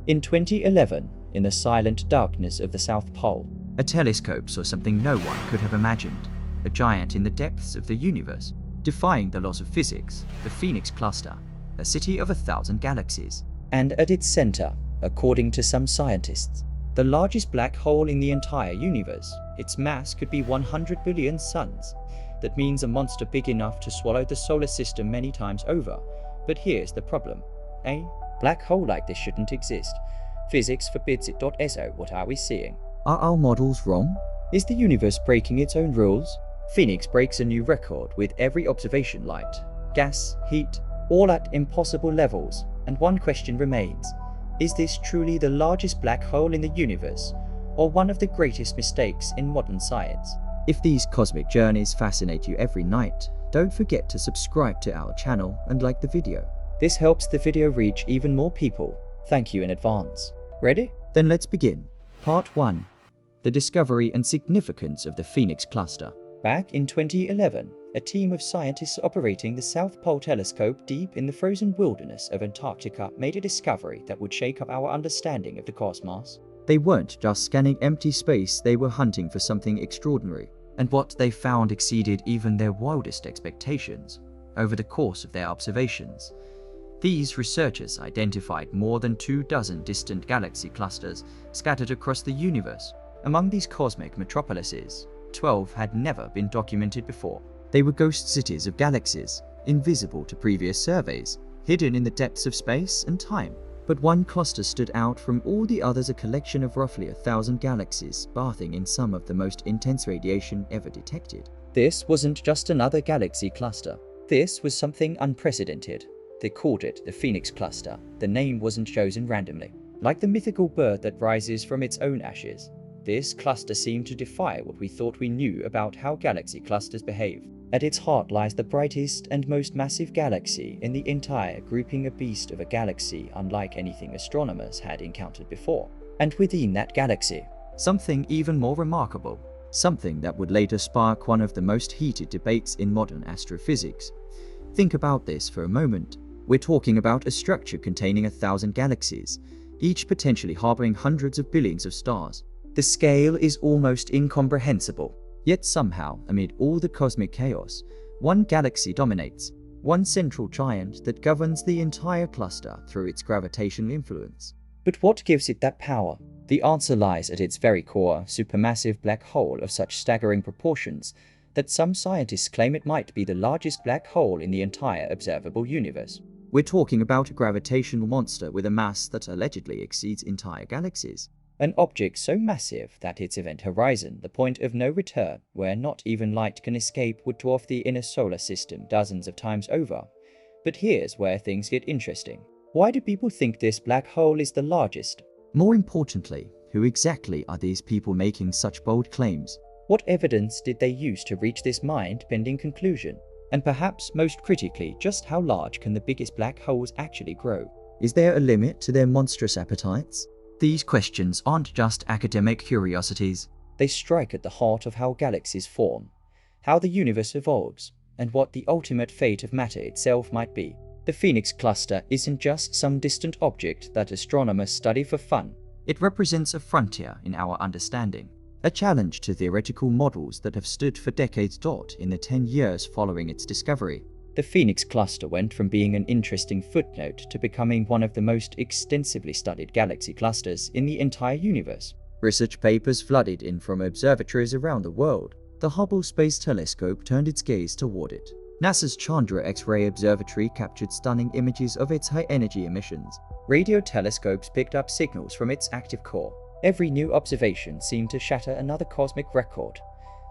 In 2011, in the silent darkness of the South Pole, A telescope saw something no one could have imagined, a giant in the depths of the universe, defying the laws of physics, the Phoenix Cluster, a city of 1,000 galaxies. and at its center, according to some scientists, the largest black hole in the entire universe. Its mass could be 100 billion suns. That means a monster big enough to swallow the solar system many times over. But here's the problem. A black hole like this shouldn't exist. Physics forbids it. So what are we seeing? Are our models wrong? Is the universe breaking its own rules? Phoenix breaks a new record with every observation: light, gas, heat, all at impossible levels. And one question remains: is this truly the largest black hole in the universe, or one of the greatest mistakes in modern science? If these cosmic journeys fascinate you every night, don't forget to subscribe to our channel and like the video. This helps the video reach even more people. Thank you in advance. Ready? Then let's begin. Part 1. The discovery and significance of the Phoenix Cluster. Back in 2011, a team of scientists operating the South Pole telescope deep in the frozen wilderness of Antarctica made a discovery that would shake up our understanding of the cosmos. They weren't just scanning empty space, they were hunting for something extraordinary. And what they found exceeded even their wildest expectations. Over the course of their observations, these researchers identified more than 24 distant galaxy clusters scattered across the universe. Among these cosmic metropolises, 12 had never been documented before. They were ghost cities of galaxies, invisible to previous surveys, hidden in the depths of space and time. But one cluster stood out from all the others, a collection of roughly 1,000 galaxies bathing in some of the most intense radiation ever detected. This wasn't just another galaxy cluster. This was something unprecedented. They called it the Phoenix Cluster. The name wasn't chosen randomly. Like the mythical bird that rises from its own ashes, this cluster seemed to defy what we thought we knew about how galaxy clusters behave. At its heart lies the brightest and most massive galaxy in the entire grouping, a beast of a galaxy unlike anything astronomers had encountered before. And within that galaxy, something even more remarkable, something that would later spark one of the most heated debates in modern astrophysics. Think about this for a moment. We're talking about a structure containing 1,000 galaxies, each potentially harboring hundreds of billions of stars. The scale is almost incomprehensible. Yet somehow, amid all the cosmic chaos, one galaxy dominates, one central giant that governs the entire cluster through its gravitational influence. But what gives it that power? The answer lies at its very core, a supermassive black hole of such staggering proportions that some scientists claim it might be the largest black hole in the entire observable universe. We're talking about a gravitational monster with a mass that allegedly exceeds entire galaxies. An object so massive that its event horizon, the point of no return, where not even light can escape, would dwarf the inner solar system dozens of times over. But here's where things get interesting. Why do people think this black hole is the largest? More importantly, who exactly are these people making such bold claims? What evidence did they use to reach this mind-bending conclusion? And perhaps most critically, just how large can the biggest black holes actually grow? Is there a limit to their monstrous appetites? These questions aren't just academic curiosities. They strike at the heart of how galaxies form, how the universe evolves, and what the ultimate fate of matter itself might be. The Phoenix Cluster isn't just some distant object that astronomers study for fun. It represents a frontier in our understanding, a challenge to theoretical models that have stood for decades. In the 10 years following its discovery, the Phoenix Cluster went from being an interesting footnote to becoming one of the most extensively studied galaxy clusters in the entire universe. Research papers flooded in from observatories around the world. The Hubble Space Telescope turned its gaze toward it. NASA's Chandra X-ray Observatory captured stunning images of its high-energy emissions. Radio telescopes picked up signals from its active core. Every new observation seemed to shatter another cosmic record.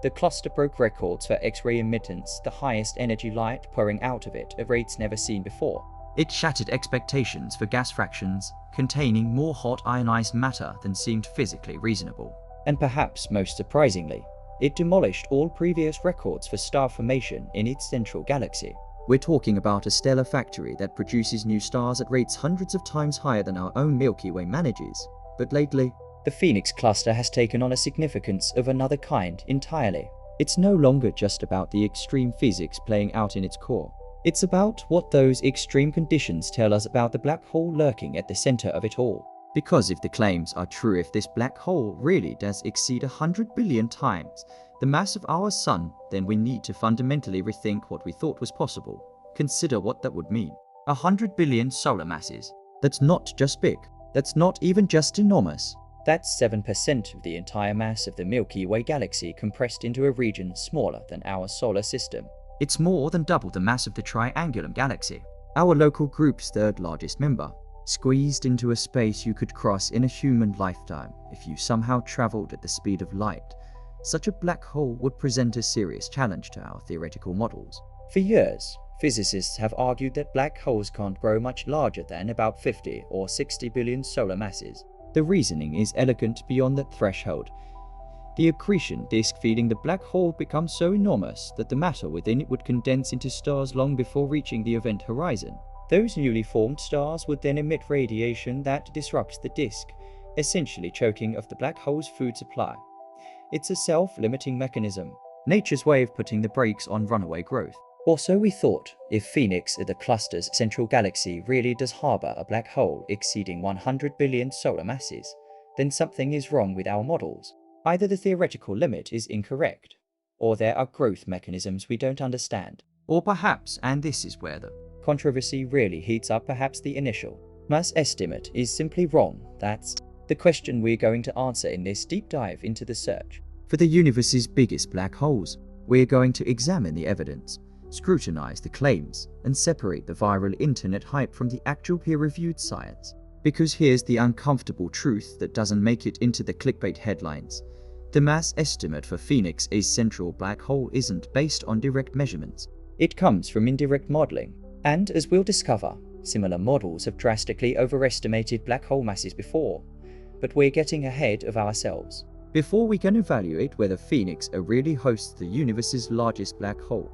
The cluster broke records for X-ray emittance, the highest energy light pouring out of it at rates never seen before. It shattered expectations for gas fractions, containing more hot ionized matter than seemed physically reasonable. And perhaps most surprisingly, it demolished all previous records for star formation in its central galaxy. We're talking about a stellar factory that produces new stars at rates hundreds of times higher than our own Milky Way manages. But lately, the Phoenix Cluster has taken on a significance of another kind entirely. It's no longer just about the extreme physics playing out in its core. It's about what those extreme conditions tell us about the black hole lurking at the center of it all. Because if the claims are true, if this black hole really does exceed 100 billion times the mass of our sun, then we need to fundamentally rethink what we thought was possible. Consider what that would mean. 100 billion solar masses. That's not just big. That's not even just enormous. That's 7% of the entire mass of the Milky Way galaxy compressed into a region smaller than our solar system. It's more than double the mass of the Triangulum galaxy, our local group's third largest member, squeezed into a space you could cross in a human lifetime if you somehow traveled at the speed of light. Such a black hole would present a serious challenge to our theoretical models. For years, physicists have argued that black holes can't grow much larger than about 50 or 60 billion solar masses. The reasoning is elegant beyond that threshold. The accretion disk feeding the black hole becomes so enormous that the matter within it would condense into stars long before reaching the event horizon. Those newly formed stars would then emit radiation that disrupts the disk, essentially choking off the black hole's food supply. It's a self-limiting mechanism, nature's way of putting the brakes on runaway growth. Or so we thought, if Phoenix, the cluster's central galaxy, really does harbor a black hole exceeding 100 billion solar masses, then something is wrong with our models. Either the theoretical limit is incorrect, or there are growth mechanisms we don't understand. Or perhaps, and this is where the controversy really heats up, perhaps the initial mass estimate is simply wrong. That's the question we're going to answer in this deep dive into the search for the universe's biggest black holes. We're going to examine the evidence, scrutinize the claims, and separate the viral internet hype from the actual peer-reviewed science. Because here's the uncomfortable truth that doesn't make it into the clickbait headlines. The mass estimate for Phoenix A's central black hole isn't based on direct measurements. It comes from indirect modeling. And as we'll discover, similar models have drastically overestimated black hole masses before. But we're getting ahead of ourselves. Before we can evaluate whether Phoenix A really hosts the universe's largest black hole,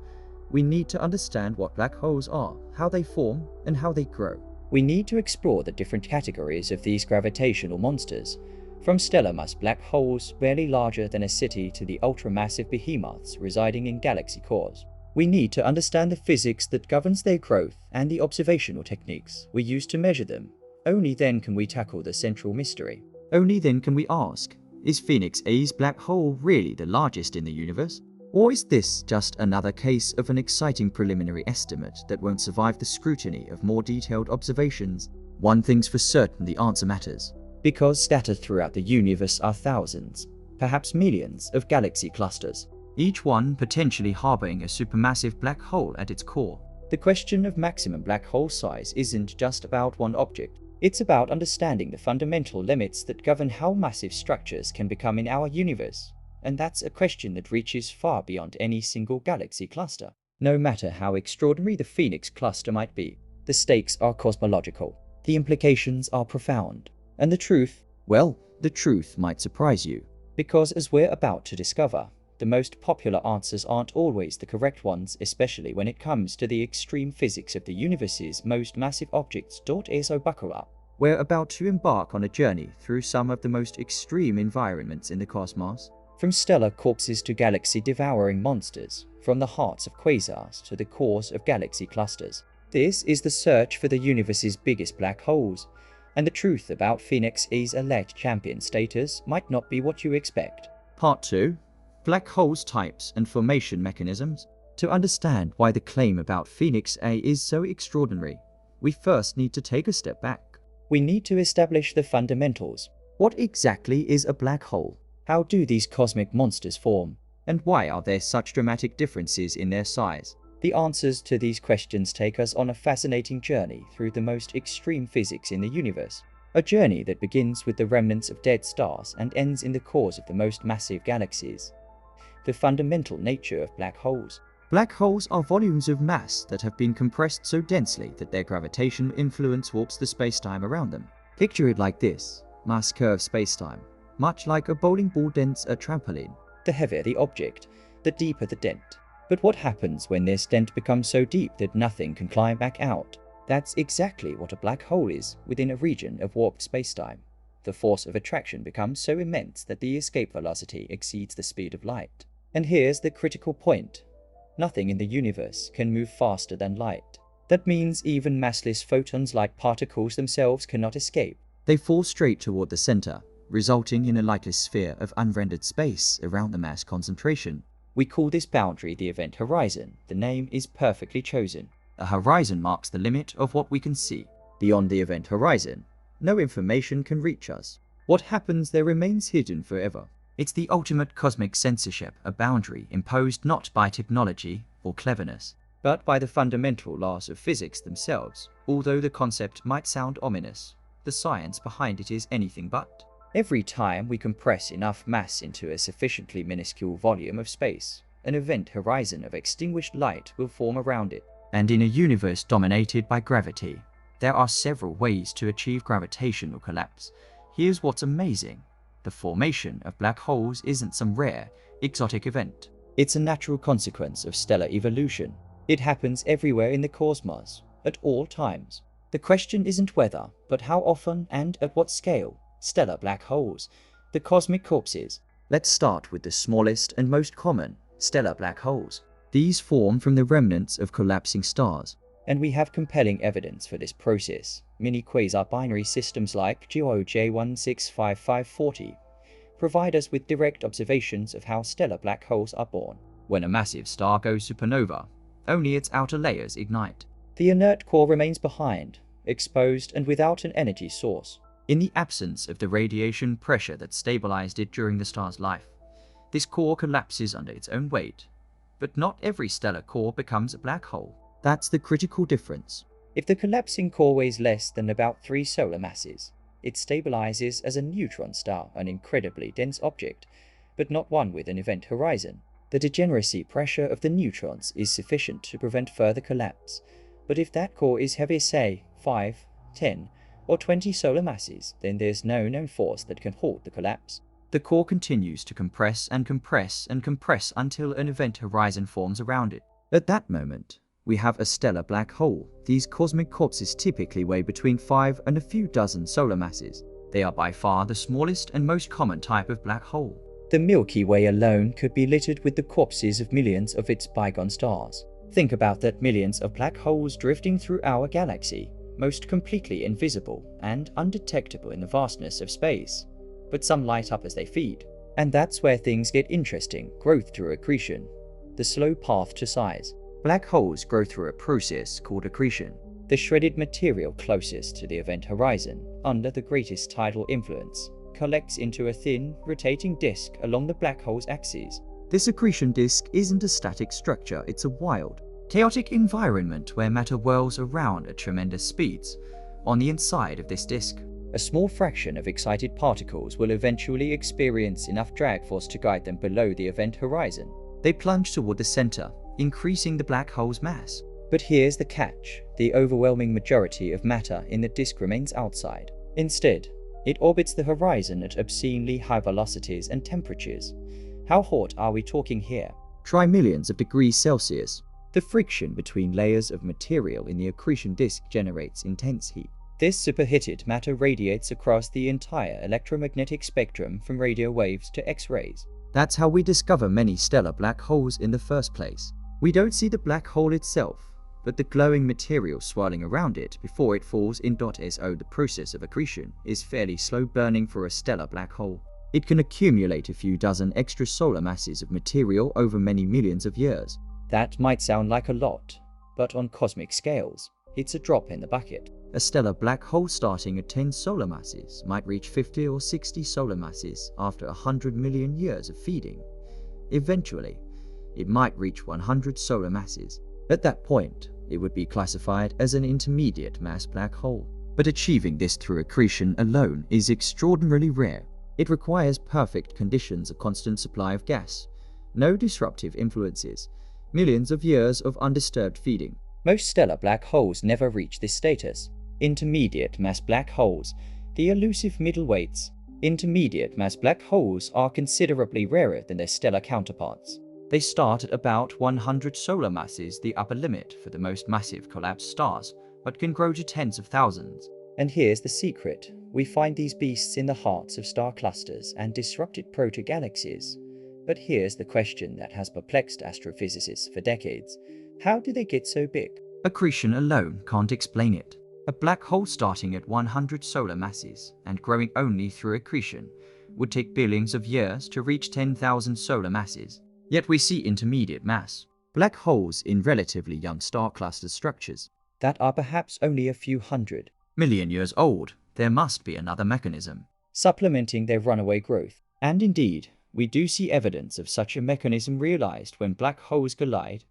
we need to understand what black holes are, how they form, and how they grow. We need to explore the different categories of these gravitational monsters, from stellar mass black holes barely larger than a city to the ultramassive behemoths residing in galaxy cores. We need to understand the physics that governs their growth and the observational techniques we use to measure them. Only then can we tackle the central mystery. Only then can we ask, is Phoenix A's black hole really the largest in the universe? Or is this just another case of an exciting preliminary estimate that won't survive the scrutiny of more detailed observations? One thing's for certain, the answer matters. Because scattered throughout the universe are thousands, perhaps millions of galaxy clusters, each one potentially harboring a supermassive black hole at its core. The question of maximum black hole size isn't just about one object. It's about understanding the fundamental limits that govern how massive structures can become in our universe. And that's a question that reaches far beyond any single galaxy cluster. No matter how extraordinary the Phoenix cluster might be, the stakes are cosmological. The implications are profound. And the truth, well, the truth might surprise you. Because as we're about to discover, the most popular answers aren't always the correct ones, especially when it comes to the extreme physics of the universe's most massive objects. So buckle up. We're about to embark on a journey through some of the most extreme environments in the cosmos. From stellar corpses to galaxy-devouring monsters, from the hearts of quasars to the cores of galaxy clusters. This is the search for the universe's biggest black holes. And the truth about Phoenix A's elect champion status might not be what you expect. Part 2. Black holes types and formation mechanisms. To understand why the claim about Phoenix A is so extraordinary, we first need to take a step back. We need to establish the fundamentals. What exactly is a black hole? How do these cosmic monsters form? And why are there such dramatic differences in their size? The answers to these questions take us on a fascinating journey through the most extreme physics in the universe. A journey that begins with the remnants of dead stars and ends in the cores of the most massive galaxies. The fundamental nature of black holes. Black holes are volumes of mass that have been compressed so densely that their gravitational influence warps the spacetime around them. Picture it like this: mass curve spacetime, much like a bowling ball dents a trampoline. The heavier the object, the deeper the dent. But what happens when this dent becomes so deep that nothing can climb back out? That's exactly what a black hole is within a region of warped spacetime. The force of attraction becomes so immense that the escape velocity exceeds the speed of light. And here's the critical point. Nothing in the universe can move faster than light. That means even massless photons like particles themselves cannot escape. They fall straight toward the center, resulting in a lightless sphere of unrendered space around the mass concentration. We call this boundary the event horizon. The name is perfectly chosen. A horizon marks the limit of what we can see. Beyond the event horizon, no information can reach us. What happens there remains hidden forever. It's the ultimate cosmic censorship, a boundary imposed not by technology or cleverness, but by the fundamental laws of physics themselves. Although the concept might sound ominous, the science behind it is anything but. Every time we compress enough mass into a sufficiently minuscule volume of space, an event horizon of extinguished light will form around it. And in a universe dominated by gravity, there are several ways to achieve gravitational collapse. Here's what's amazing. The formation of black holes isn't some rare, exotic event. It's a natural consequence of stellar evolution. It happens everywhere in the cosmos, at all times. The question isn't whether, but how often and at what scale. Stellar black holes, the cosmic corpses. Let's start with the smallest and most common, stellar black holes. These form from the remnants of collapsing stars. And we have compelling evidence for this process. Mini-quasar binary systems like GOJ 165540 provide us with direct observations of how stellar black holes are born. When a massive star goes supernova, only its outer layers ignite. The inert core remains behind, exposed and without an energy source. In the absence of the radiation pressure that stabilized it during the star's life, this core collapses under its own weight. But not every stellar core becomes a black hole. That's the critical difference. If the collapsing core weighs less than about 3 solar masses, it stabilizes as a neutron star, an incredibly dense object, but not one with an event horizon. The degeneracy pressure of the neutrons is sufficient to prevent further collapse, but if that core is heavy, say 5, 10, or 20 solar masses, then there's no known force that can halt the collapse. The core continues to compress and compress and compress until an event horizon forms around it. At that moment, we have a stellar black hole. These cosmic corpses typically weigh between 5 and a few dozen solar masses. They are by far the smallest and most common type of black hole. The Milky Way alone could be littered with the corpses of millions of its bygone stars. Think about that, millions of black holes drifting through our galaxy, most completely invisible and undetectable in the vastness of space. But some light up as they feed. And that's where things get interesting. Growth through accretion. The slow path to size. Black holes grow through a process called accretion. The shredded material closest to the event horizon, under the greatest tidal influence, collects into a thin, rotating disk along the black hole's axis. This accretion disk isn't a static structure, it's a wild, chaotic environment where matter whirls around at tremendous speeds. On the inside of this disk, a small fraction of excited particles will eventually experience enough drag force to guide them below the event horizon. They plunge toward the center, increasing the black hole's mass. But here's the catch. The overwhelming majority of matter in the disk remains outside. Instead, it orbits the horizon at obscenely high velocities and temperatures. How hot are we talking here? Try millions of degrees Celsius. The friction between layers of material in the accretion disk generates intense heat. This superheated matter radiates across the entire electromagnetic spectrum from radio waves to X-rays. That's how we discover many stellar black holes in the first place. We don't see the black hole itself, but the glowing material swirling around it before it falls in. So the process of accretion is fairly slow burning for a stellar black hole. It can accumulate a few dozen extra solar masses of material over many millions of years. That might sound like a lot, but on cosmic scales, it's a drop in the bucket. A stellar black hole starting at 10 solar masses might reach 50 or 60 solar masses after 100 million years of feeding. Eventually, it might reach 100 solar masses. At that point, it would be classified as an intermediate mass black hole. But achieving this through accretion alone is extraordinarily rare. It requires perfect conditions, a constant supply of gas, no disruptive influences, millions of years of undisturbed feeding. Most stellar black holes never reach this status. Intermediate mass black holes, the elusive middleweights. Intermediate mass black holes are considerably rarer than their stellar counterparts. They start at about 100 solar masses, the upper limit for the most massive collapsed stars, but can grow to tens of thousands. And here's the secret. We find these beasts in the hearts of star clusters and disrupted proto-galaxies. But here's the question that has perplexed astrophysicists for decades. How do they get so big? Accretion alone can't explain it. A black hole starting at 100 solar masses and growing only through accretion would take billions of years to reach 10,000 solar masses. Yet we see intermediate mass black holes in relatively young star cluster structures that are perhaps only a few hundred million years old. There must be another mechanism supplementing their runaway growth. And indeed, we do see evidence of such a mechanism realized when black holes collide.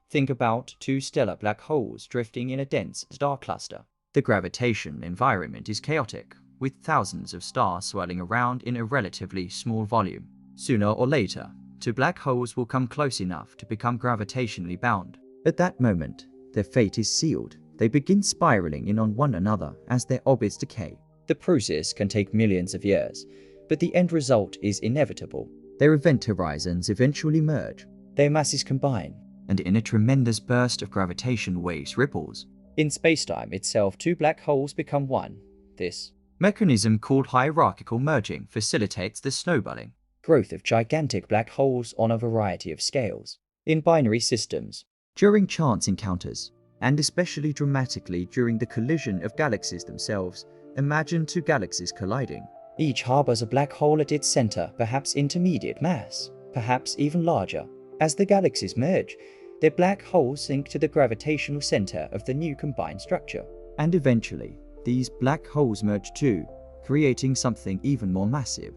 Think about two stellar black holes drifting in a dense star cluster. The gravitation environment is chaotic, with thousands of stars swirling around in a relatively small volume. Sooner or later, two black holes will come close enough to become gravitationally bound. At that moment, their fate is sealed. They begin spiraling in on one another as their orbits decay. The process can take millions of years, but the end result is inevitable. Their event horizons eventually merge. Their masses combine. And in a tremendous burst of gravitation waves ripples. In spacetime itself, two black holes become one. This mechanism called hierarchical merging facilitates the snowballing growth of gigantic black holes on a variety of scales. In binary systems, during chance encounters, and especially dramatically during the collision of galaxies themselves, imagine two galaxies colliding. Each harbors a black hole at its center, perhaps intermediate mass, perhaps even larger. As the galaxies merge, their black holes sink to the gravitational center of the new combined structure. And eventually, these black holes merge too, creating something even more massive.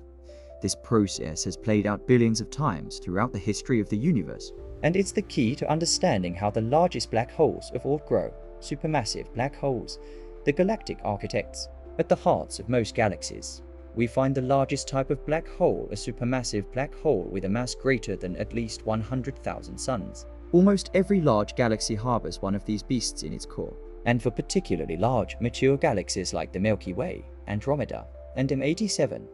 This process has played out billions of times throughout the history of the universe. And it's the key to understanding how the largest black holes of all grow, supermassive black holes, the galactic architects. At the hearts of most galaxies, we find the largest type of black hole, a supermassive black hole with a mass greater than at least 100,000 suns. Almost every large galaxy harbors one of these beasts in its core. And for particularly large, mature galaxies like the Milky Way, Andromeda, and M87,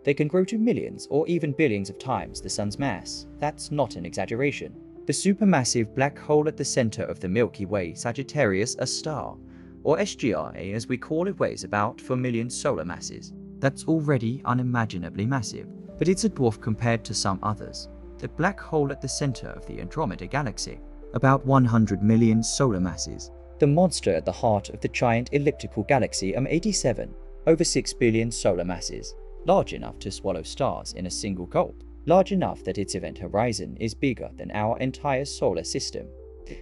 they can grow to millions or even billions of times the Sun's mass. That's not an exaggeration. The supermassive black hole at the center of the Milky Way, Sagittarius A star, or SGRA as we call it, weighs about 4 million solar masses. That's already unimaginably massive, but it's a dwarf compared to some others. The black hole at the center of the Andromeda galaxy, about 100 million solar masses. The monster at the heart of the giant elliptical galaxy M87, over 6 billion solar masses, large enough to swallow stars in a single gulp, large enough that its event horizon is bigger than our entire solar system.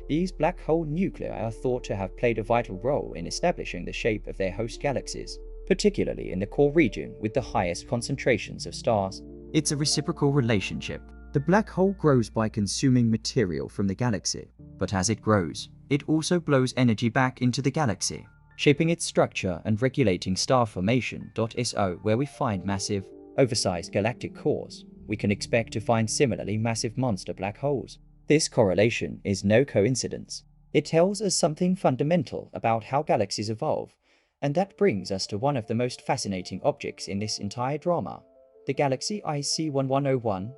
These black hole nuclei are thought to have played a vital role in establishing the shape of their host galaxies, particularly in the core region with the highest concentrations of stars. It's a reciprocal relationship. The black hole grows by consuming material from the galaxy, but as it grows, it also blows energy back into the galaxy, shaping its structure and regulating star formation. So where we find massive, oversized galactic cores, we can expect to find similarly massive monster black holes. This correlation is no coincidence. It tells us something fundamental about how galaxies evolve, and that brings us to one of the most fascinating objects in this entire drama, the galaxy IC1101,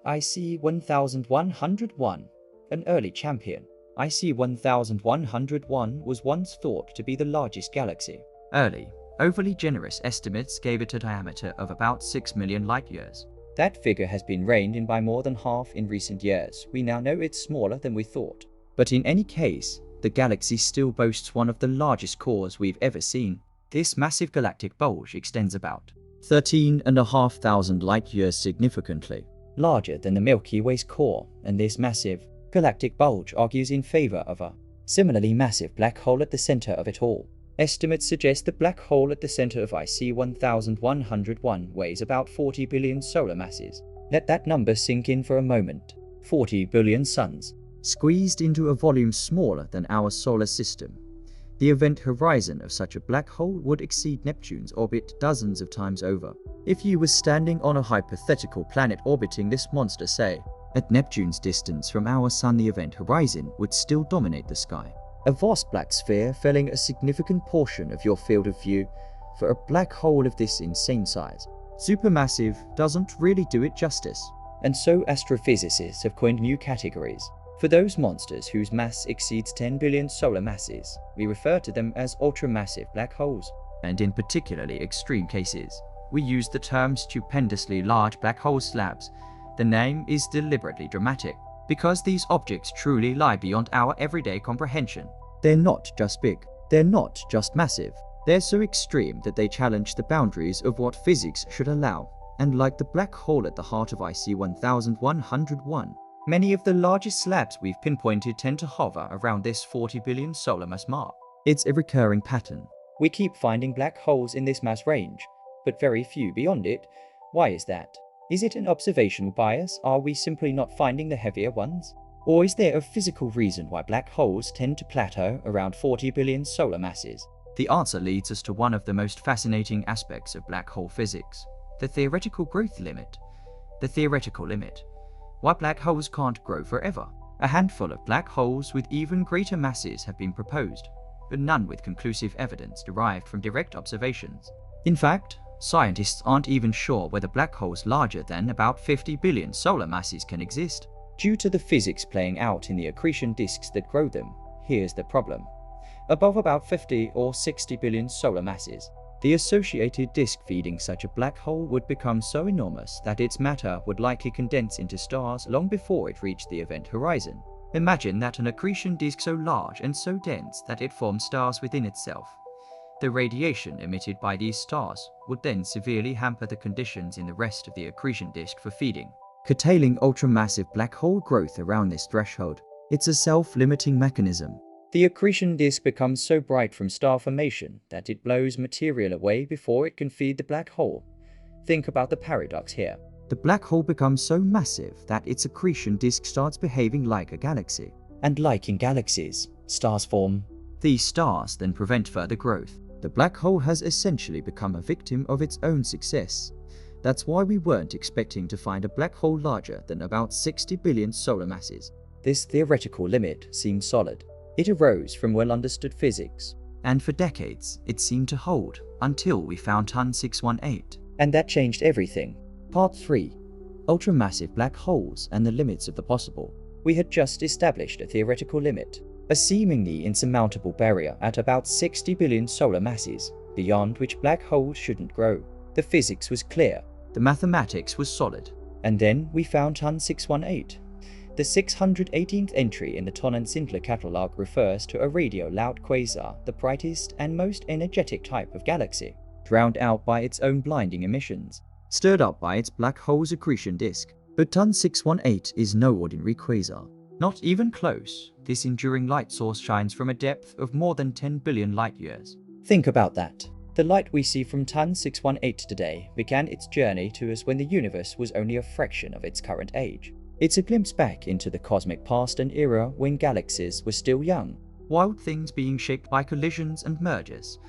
IC1101, an early champion. IC1101 was once thought to be the largest galaxy. Early, overly generous estimates gave it a diameter of about 6 million light-years. That figure has been reined in by more than half in recent years. We now know it's smaller than we thought. But in any case, the galaxy still boasts one of the largest cores we've ever seen. This massive galactic bulge extends about 13,500 light-years, significantly larger than the Milky Way's core, and this massive galactic bulge argues in favor of a similarly massive black hole at the center of it all. Estimates suggest the black hole at the center of IC1101 weighs about 40 billion solar masses. Let that number sink in for a moment. 40 billion suns, squeezed into a volume smaller than our solar system. The event horizon of such a black hole would exceed Neptune's orbit dozens of times over. If you were standing on a hypothetical planet orbiting this monster, say, at Neptune's distance from our Sun, the event horizon would still dominate the sky. A vast black sphere filling a significant portion of your field of view. For a black hole of this insane size, supermassive doesn't really do it justice. And so astrophysicists have coined new categories. For those monsters whose mass exceeds 10 billion solar masses, we refer to them as ultramassive black holes. And in particularly extreme cases, we use the term stupendously large black hole slabs. The name is deliberately dramatic, because these objects truly lie beyond our everyday comprehension. They're not just big, They're not just massive, they're so extreme that they challenge the boundaries of what physics should allow. And like the black hole at the heart of IC 1101, many of the largest slabs we've pinpointed tend to hover around this 40 billion solar mass mark. It's a recurring pattern. We keep finding black holes in this mass range, but very few beyond it. Why is that? Is it an observational bias? Are we simply not finding the heavier ones? Or is there a physical reason why black holes tend to plateau around 40 billion solar masses? The answer leads us to one of the most fascinating aspects of black hole physics: the theoretical growth limit. The theoretical limit. Why black holes can't grow forever. A handful of black holes with even greater masses have been proposed, but none with conclusive evidence derived from direct observations. In fact, scientists aren't even sure whether black holes larger than about 50 billion solar masses can exist. Due to the physics playing out in the accretion disks that grow them, here's the problem. Above about 50 or 60 billion solar masses, the associated disk feeding such a black hole would become so enormous that its matter would likely condense into stars long before it reached the event horizon. Imagine that an accretion disk so large and so dense that it forms stars within itself. The radiation emitted by these stars would then severely hamper the conditions in the rest of the accretion disk for feeding, curtailing ultramassive black hole growth around this threshold. It's a self-limiting mechanism. The accretion disk becomes so bright from star formation that it blows material away before it can feed the black hole. Think about the paradox here. The black hole becomes so massive that its accretion disk starts behaving like a galaxy. And like in galaxies, stars form. These stars then prevent further growth. The black hole has essentially become a victim of its own success. That's why we weren't expecting to find a black hole larger than about 60 billion solar masses. This theoretical limit seems solid. It arose from well-understood physics. And for decades, it seemed to hold, until we found TON 618. And that changed everything. Part 3. Ultramassive black holes and the limits of the possible. We had just established a theoretical limit, a seemingly insurmountable barrier at about 60 billion solar masses, beyond which black holes shouldn't grow. The physics was clear. The mathematics was solid. And then we found TON 618. The 618th entry in the TON and Sintler catalogue refers to a radio-loud quasar, the brightest and most energetic type of galaxy, drowned out by its own blinding emissions, stirred up by its black hole's accretion disk. But TON 618 is no ordinary quasar. Not even close. This enduring light source shines from a depth of more than 10 billion light-years. Think about that. The light we see from TON 618 today began its journey to us when the universe was only a fraction of its current age. It's a glimpse back into the cosmic past, an era when galaxies were still young. Wild things being shaped by collisions and mergers.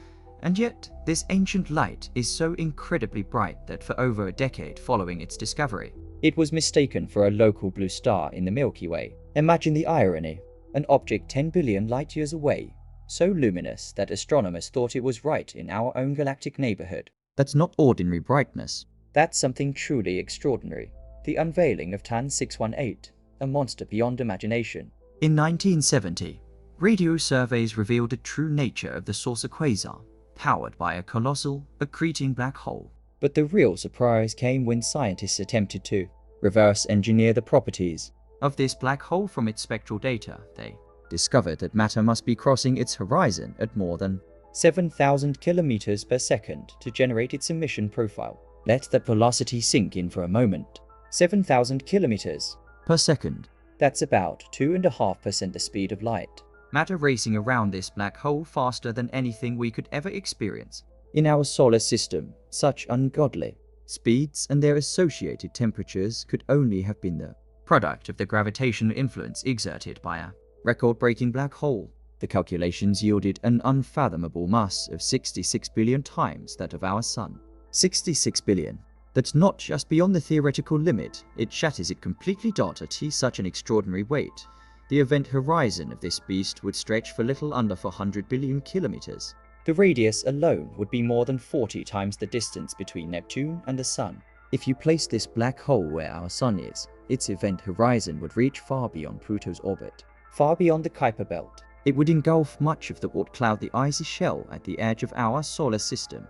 And yet, this ancient light is so incredibly bright that for over a decade following its discovery, it was mistaken for a local blue star in the Milky Way. Imagine the irony. An object 10 billion light-years away, so luminous that astronomers thought it was right in our own galactic neighborhood. That's not ordinary brightness. That's something truly extraordinary. The unveiling of TON 618, a monster beyond imagination. In 1970, radio surveys revealed the true nature of the saucer quasar, powered by a colossal, accreting black hole. But the real surprise came when scientists attempted to reverse engineer the properties of this black hole from its spectral data. They discovered that matter must be crossing its horizon at more than 7,000 kilometers per second to generate its emission profile. Let that velocity sink in for a moment. 7,000 kilometers per second. That's about 2.5% the speed of light. Matter racing around this black hole faster than anything we could ever experience in our solar system. Such ungodly speeds and their associated temperatures could only have been the product of the gravitational influence exerted by a record-breaking black hole. The calculations yielded an unfathomable mass of 66 billion times that of our Sun. 66 billion. That's not just beyond the theoretical limit, it shatters it completely. At such an extraordinary weight, the event horizon of this beast would stretch for little under 400 billion kilometers. The radius alone would be more than 40 times the distance between Neptune and the Sun. If you place this black hole where our Sun is, its event horizon would reach far beyond Pluto's orbit, far beyond the Kuiper belt. It would engulf much of what would cloud the icy shell at the edge of our solar system.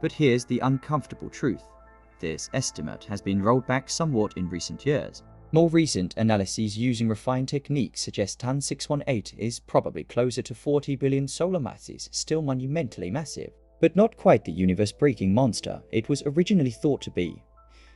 But here's the uncomfortable truth. This estimate has been rolled back somewhat in recent years. More recent analyses using refined techniques suggest TAN 618 is probably closer to 40 billion solar masses, still monumentally massive, but not quite the universe-breaking monster it was originally thought to be.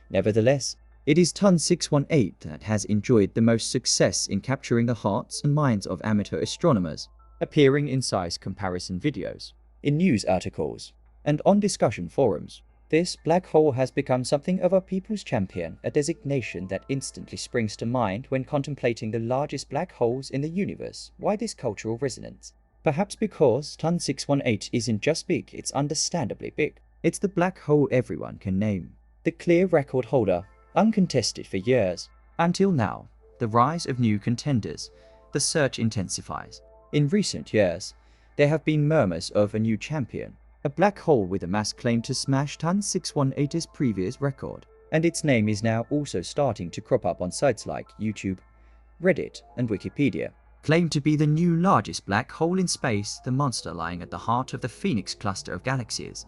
Nevertheless, it is TAN 618 that has enjoyed the most success in capturing the hearts and minds of amateur astronomers, appearing in size comparison videos, in news articles, and on discussion forums. This black hole has become something of a people's champion, a designation that instantly springs to mind when contemplating the largest black holes in the universe. Why this cultural resonance? Perhaps because TAN 618 isn't just big, it's understandably big. It's the black hole everyone can name. The clear record holder, uncontested for years. Until now, the rise of new contenders, the search intensifies. In recent years, there have been murmurs of a new champion, a black hole with a mass claimed to smash TAN 618's previous record, and its name is now also starting to crop up on sites like YouTube, Reddit, and Wikipedia. Claimed to be the new largest black hole in space, the monster lying at the heart of the Phoenix cluster of galaxies.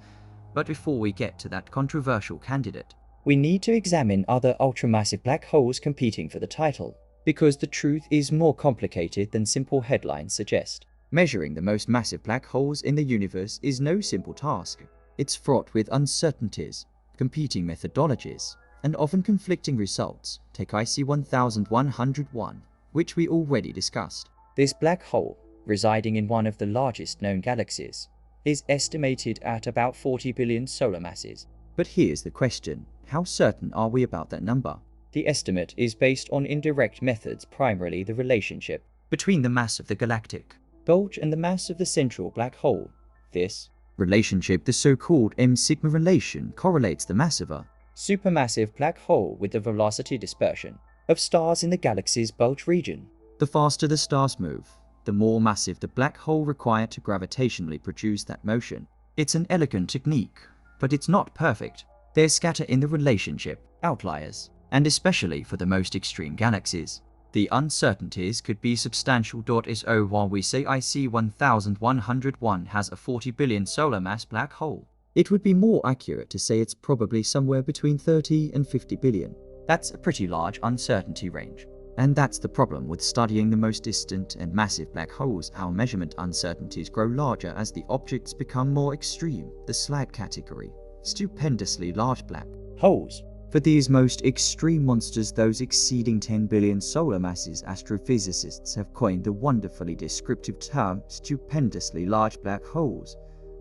But before we get to that controversial candidate, we need to examine other ultramassive black holes competing for the title, because the truth is more complicated than simple headlines suggest. Measuring the most massive black holes in the universe is no simple task. It's fraught with uncertainties, competing methodologies, and often conflicting results. Take IC 1101, which we already discussed. This black hole, residing in one of the largest known galaxies, is estimated at about 40 billion solar masses. But here's the question, how certain are we about that number? The estimate is based on indirect methods, primarily the relationship between the mass of the galactic bulge and the mass of the central black hole. This relationship, the so-called M-sigma relation, correlates the mass of a supermassive black hole with the velocity dispersion of stars in the galaxy's bulge region. The faster the stars move, the more massive the black hole required to gravitationally produce that motion. It's an elegant technique, but it's not perfect. There's scatter in the relationship, outliers, and especially for the most extreme galaxies, the uncertainties could be substantial. So while we say IC 1101 has a 40 billion solar mass black hole, it would be more accurate to say it's probably somewhere between 30 and 50 billion. That's a pretty large uncertainty range. And that's the problem with studying the most distant and massive black holes. Our measurement uncertainties grow larger as the objects become more extreme. The SLAG category, stupendously large black holes. For these most extreme monsters, those exceeding 10 billion solar masses, astrophysicists have coined the wonderfully descriptive term stupendously large black holes,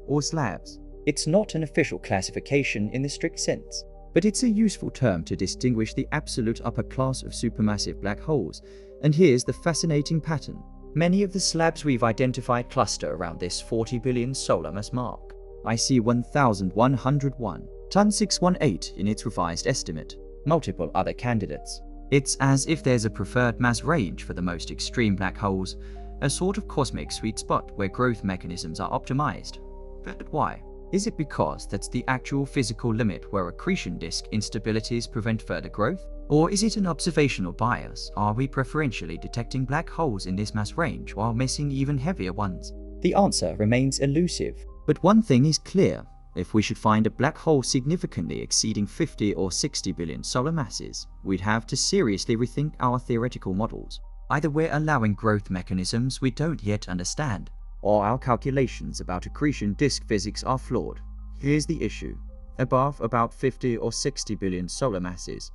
or SLABs. It's not an official classification in the strict sense, but it's a useful term to distinguish the absolute upper class of supermassive black holes. And here's the fascinating pattern. Many of the slabs we've identified cluster around this 40 billion solar mass mark. IC 1101, TAN 618 in its revised estimate, multiple other candidates. It's as if there's a preferred mass range for the most extreme black holes, a sort of cosmic sweet spot where growth mechanisms are optimized. But why? Is it because that's the actual physical limit where accretion disk instabilities prevent further growth? Or is it an observational bias? Are we preferentially detecting black holes in this mass range while missing even heavier ones? The answer remains elusive. But one thing is clear. If we should find a black hole significantly exceeding 50 or 60 billion solar masses, we'd have to seriously rethink our theoretical models. Either we're allowing growth mechanisms we don't yet understand, or our calculations about accretion disk physics are flawed. Here's the issue. Above about 50 or 60 billion solar masses,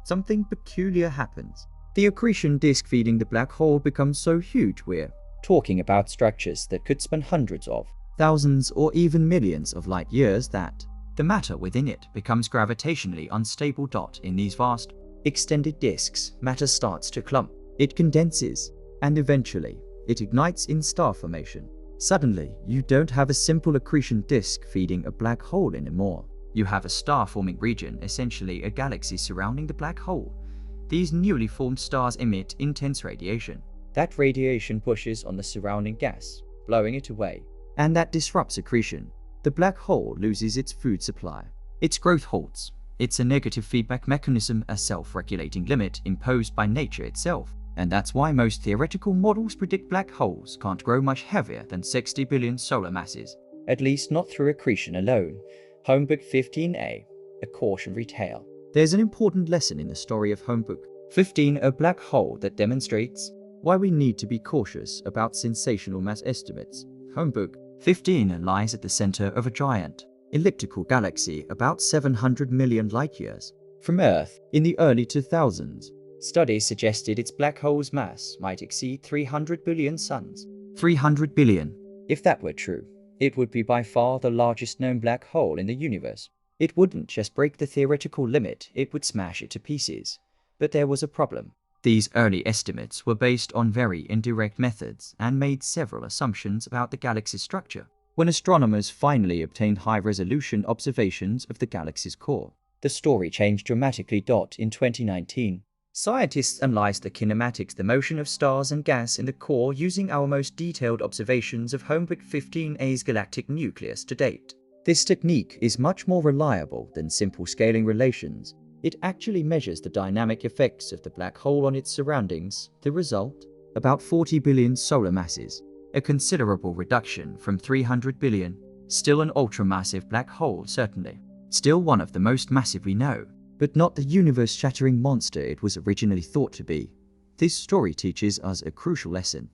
something peculiar happens. The accretion disk feeding the black hole becomes so huge we're talking about structures that could span hundreds of, thousands or even millions of light years that the matter within it becomes gravitationally unstable. In these vast, extended disks, matter starts to clump. It condenses, and eventually, it ignites in star formation. Suddenly, you don't have a simple accretion disk feeding a black hole anymore. You have a star-forming region, essentially a galaxy surrounding the black hole. These newly formed stars emit intense radiation. That radiation pushes on the surrounding gas, blowing it away. And that disrupts accretion. The black hole loses its food supply. Its growth halts. It's a negative feedback mechanism, a self-regulating limit imposed by nature itself. And that's why most theoretical models predict black holes can't grow much heavier than 60 billion solar masses. At least not through accretion alone. Homebook 15a, a cautionary tale. There's an important lesson in the story of Homebook. 15. A black hole that demonstrates why we need to be cautious about sensational mass estimates. Homebook. 15 lies at the center of a giant elliptical galaxy about 700 million light-years from Earth in the early 2000s. Studies suggested its black hole's mass might exceed 300 billion suns. 300 billion. If that were true, it would be by far the largest known black hole in the universe. It wouldn't just break the theoretical limit, it would smash it to pieces. But there was a problem. These early estimates were based on very indirect methods and made several assumptions about the galaxy's structure. When astronomers finally obtained high-resolution observations of the galaxy's core, the story changed dramatically. In 2019, scientists analyzed the kinematics, the motion of stars and gas in the core using our most detailed observations of Homebook 15A's galactic nucleus to date. This technique is much more reliable than simple scaling relations. It actually measures the dynamic effects of the black hole on its surroundings. The result? About 40 billion solar masses, a considerable reduction from 300 billion. Still an ultramassive black hole, certainly. Still one of the most massive we know, but not the universe-shattering monster it was originally thought to be. This story teaches us a crucial lesson.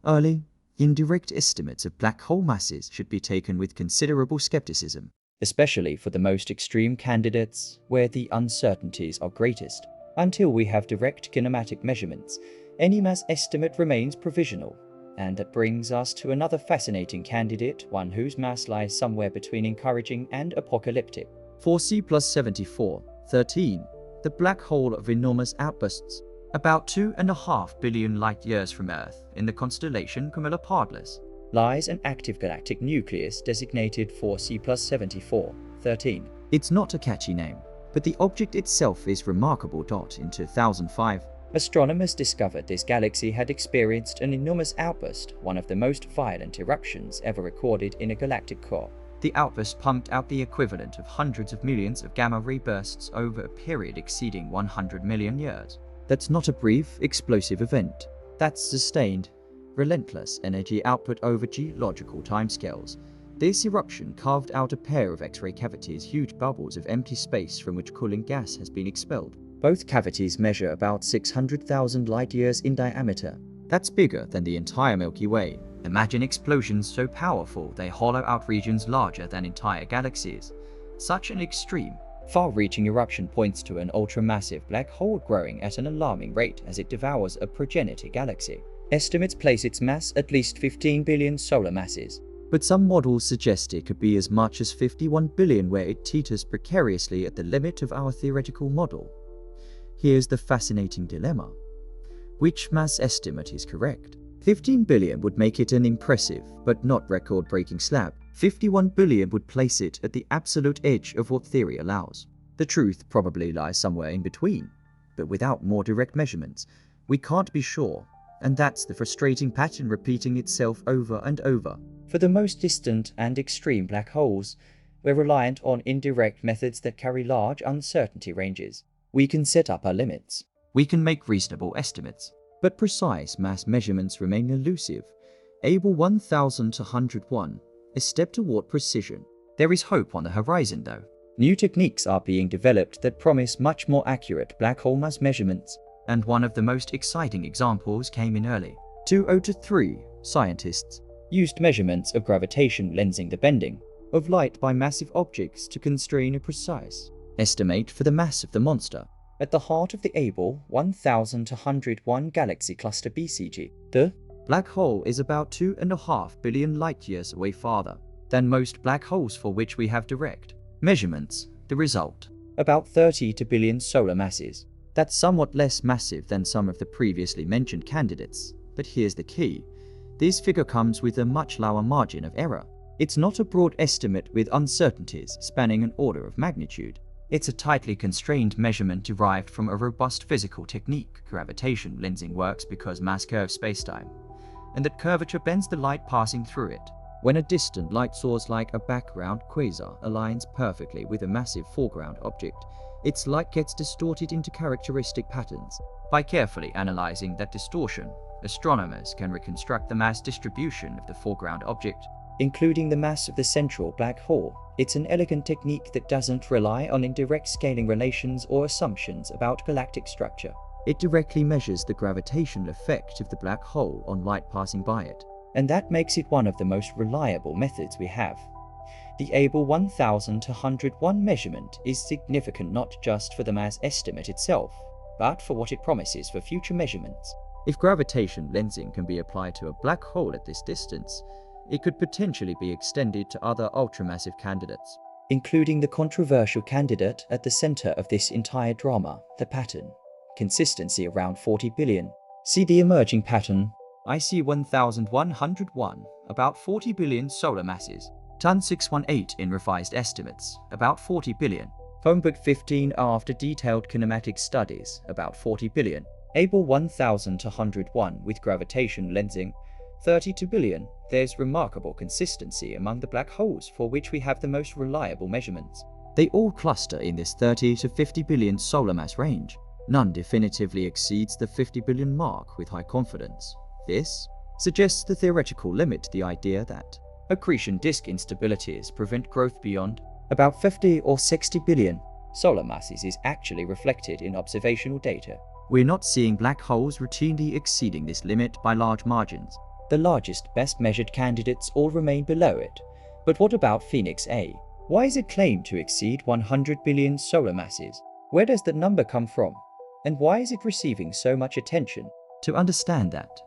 Early, indirect estimates of black hole masses should be taken with considerable skepticism, especially for the most extreme candidates where the uncertainties are greatest. Until we have direct kinematic measurements, any mass estimate remains provisional. And that brings us to another fascinating candidate, one whose mass lies somewhere between encouraging and apocalyptic. 4C plus 74, 13, the black hole of enormous outbursts, about 2.5 billion light-years from Earth in the constellation Camelopardalis, lies an active galactic nucleus designated 4C plus 74, 13. It's not a catchy name, but the object itself is remarkable. In 2005, astronomers discovered this galaxy had experienced an enormous outburst, one of the most violent eruptions ever recorded in a galactic core. The outburst pumped out the equivalent of hundreds of millions of gamma ray bursts over a period exceeding 100 million years. That's not a brief, explosive event. That's sustained, relentless energy output over geological timescales. This eruption carved out a pair of X-ray cavities, huge bubbles of empty space from which cooling gas has been expelled. Both cavities measure about 600,000 light-years in diameter. That's bigger than the entire Milky Way. Imagine explosions so powerful they hollow out regions larger than entire galaxies. Such an extreme, far-reaching eruption points to an ultramassive black hole growing at an alarming rate as it devours a progenitor galaxy. Estimates place its mass at least 15 billion solar masses. But some models suggest it could be as much as 51 billion, where it teeters precariously at the limit of our theoretical model. Here's the fascinating dilemma. Which mass estimate is correct? 15 billion would make it an impressive, but not record-breaking slab. 51 billion would place it at the absolute edge of what theory allows. The truth probably lies somewhere in between, but without more direct measurements, we can't be sure, and that's the frustrating pattern repeating itself over and over. For the most distant and extreme black holes, we're reliant on indirect methods that carry large uncertainty ranges. We can set up our limits. We can make reasonable estimates, but precise mass measurements remain elusive. Able 1201, a step toward precision. There is hope on the horizon, though. New techniques are being developed that promise much more accurate black hole mass measurements. And one of the most exciting examples came in early 2003. Scientists used measurements of gravitation lensing the bending of light by massive objects to constrain a precise estimate for the mass of the monster at the heart of the Able 1201 galaxy cluster BCG. The black hole is about 2.5 billion light-years away, farther than most black holes for which we have direct measurements. The result? About 30 billion solar masses. That's somewhat less massive than some of the previously mentioned candidates, but here's the key. This figure comes with a much lower margin of error. It's not a broad estimate with uncertainties spanning an order of magnitude. It's a tightly constrained measurement derived from a robust physical technique. Gravitation lensing works because mass curves spacetime, and that curvature bends the light passing through it. When a distant light source like a background quasar aligns perfectly with a massive foreground object, its light gets distorted into characteristic patterns. By carefully analyzing that distortion, astronomers can reconstruct the mass distribution of the foreground object, including the mass of the central black hole. It's an elegant technique that doesn't rely on indirect scaling relations or assumptions about galactic structure. It directly measures the gravitational effect of the black hole on light passing by it. And that makes it one of the most reliable methods we have. The Able 1201 measurement is significant not just for the mass estimate itself, but for what it promises for future measurements. If gravitation lensing can be applied to a black hole at this distance, it could potentially be extended to other ultramassive candidates, including the controversial candidate at the center of this entire drama, the pattern. Consistency around 40 billion. See the emerging pattern. IC 1101, about 40 billion solar masses. TON 618 in revised estimates, about 40 billion. Phonebook 15 after detailed kinematic studies, about 40 billion. Able 1201 with gravitation lensing, 32 billion. There's remarkable consistency among the black holes for which we have the most reliable measurements. They all cluster in this 30 to 50 billion solar mass range. None definitively exceeds the 50 billion mark with high confidence. This suggests the theoretical limit to the idea that accretion disk instabilities prevent growth beyond about 50 or 60 billion solar masses is actually reflected in observational data. We're not seeing black holes routinely exceeding this limit by large margins. The largest, best measured candidates all remain below it. But what about Phoenix A? Why is it claimed to exceed 100 billion solar masses? Where does that number come from? And why is it receiving so much attention? To understand that,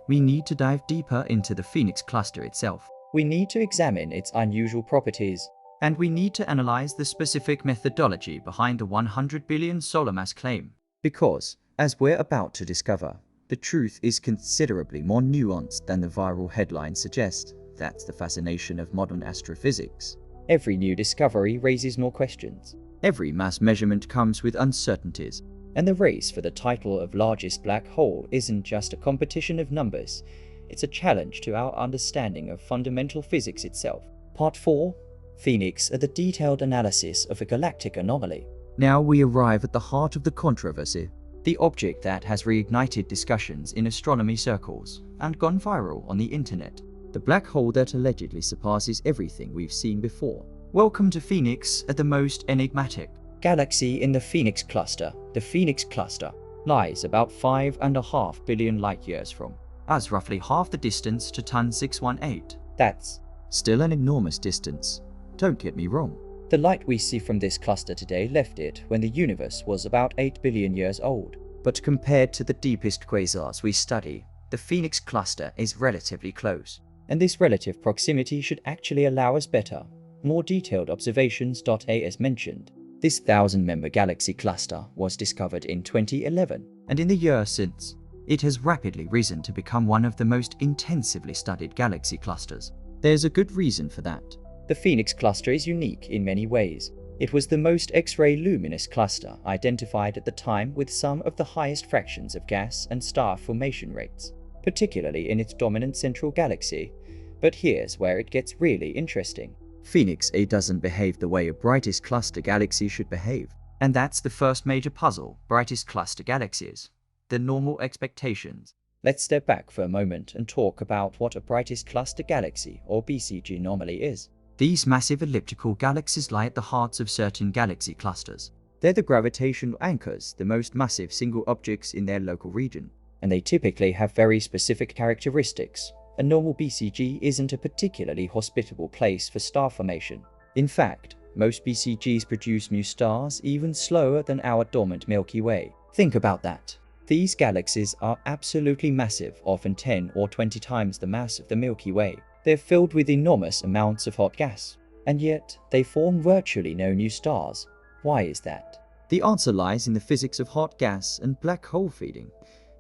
we need to dive deeper into the Phoenix cluster itself. We need to examine its unusual properties. And we need to analyze the specific methodology behind the 100 billion solar mass claim. Because, as we're about to discover, the truth is considerably more nuanced than the viral headlines suggest. That's the fascination of modern astrophysics. Every new discovery raises more questions. Every mass measurement comes with uncertainties. And the race for the title of largest black hole isn't just a competition of numbers. It's a challenge to our understanding of fundamental physics itself. Part 4. Phoenix, the detailed analysis of a galactic anomaly. Now we arrive at the heart of the controversy. The object that has reignited discussions in astronomy circles and gone viral on the internet. The black hole that allegedly surpasses everything we've seen before. Welcome to Phoenix, the most enigmatic galaxy in the Phoenix cluster. The Phoenix cluster lies about 5.5 billion light-years from us, roughly half the distance to TON 618. That's still an enormous distance. Don't get me wrong. The light we see from this cluster today left it when the universe was about 8 billion years old. But compared to the deepest quasars we study, the Phoenix cluster is relatively close. And this relative proximity should actually allow us better, more detailed observations. As mentioned, this 1,000-member galaxy cluster was discovered in 2011. And in the years since, it has rapidly risen to become one of the most intensively studied galaxy clusters. There's a good reason for that. The Phoenix cluster is unique in many ways. It was the most X-ray luminous cluster identified at the time with some of the highest fractions of gas and star formation rates, particularly in its dominant central galaxy. But here's where it gets really interesting. Phoenix A doesn't behave the way a brightest cluster galaxy should behave. And that's the first major puzzle, brightest cluster galaxies. The normal expectations. Let's step back for a moment and talk about what a brightest cluster galaxy, or BCG, anomaly is. These massive elliptical galaxies lie at the hearts of certain galaxy clusters. They're the gravitational anchors, the most massive single objects in their local region. And they typically have very specific characteristics. A normal BCG isn't a particularly hospitable place for star formation. In fact, most BCGs produce new stars even slower than our dormant Milky Way. Think about that. These galaxies are absolutely massive, often 10 or 20 times the mass of the Milky Way. They're filled with enormous amounts of hot gas, and yet they form virtually no new stars. Why is that? The answer lies in the physics of hot gas and black hole feeding.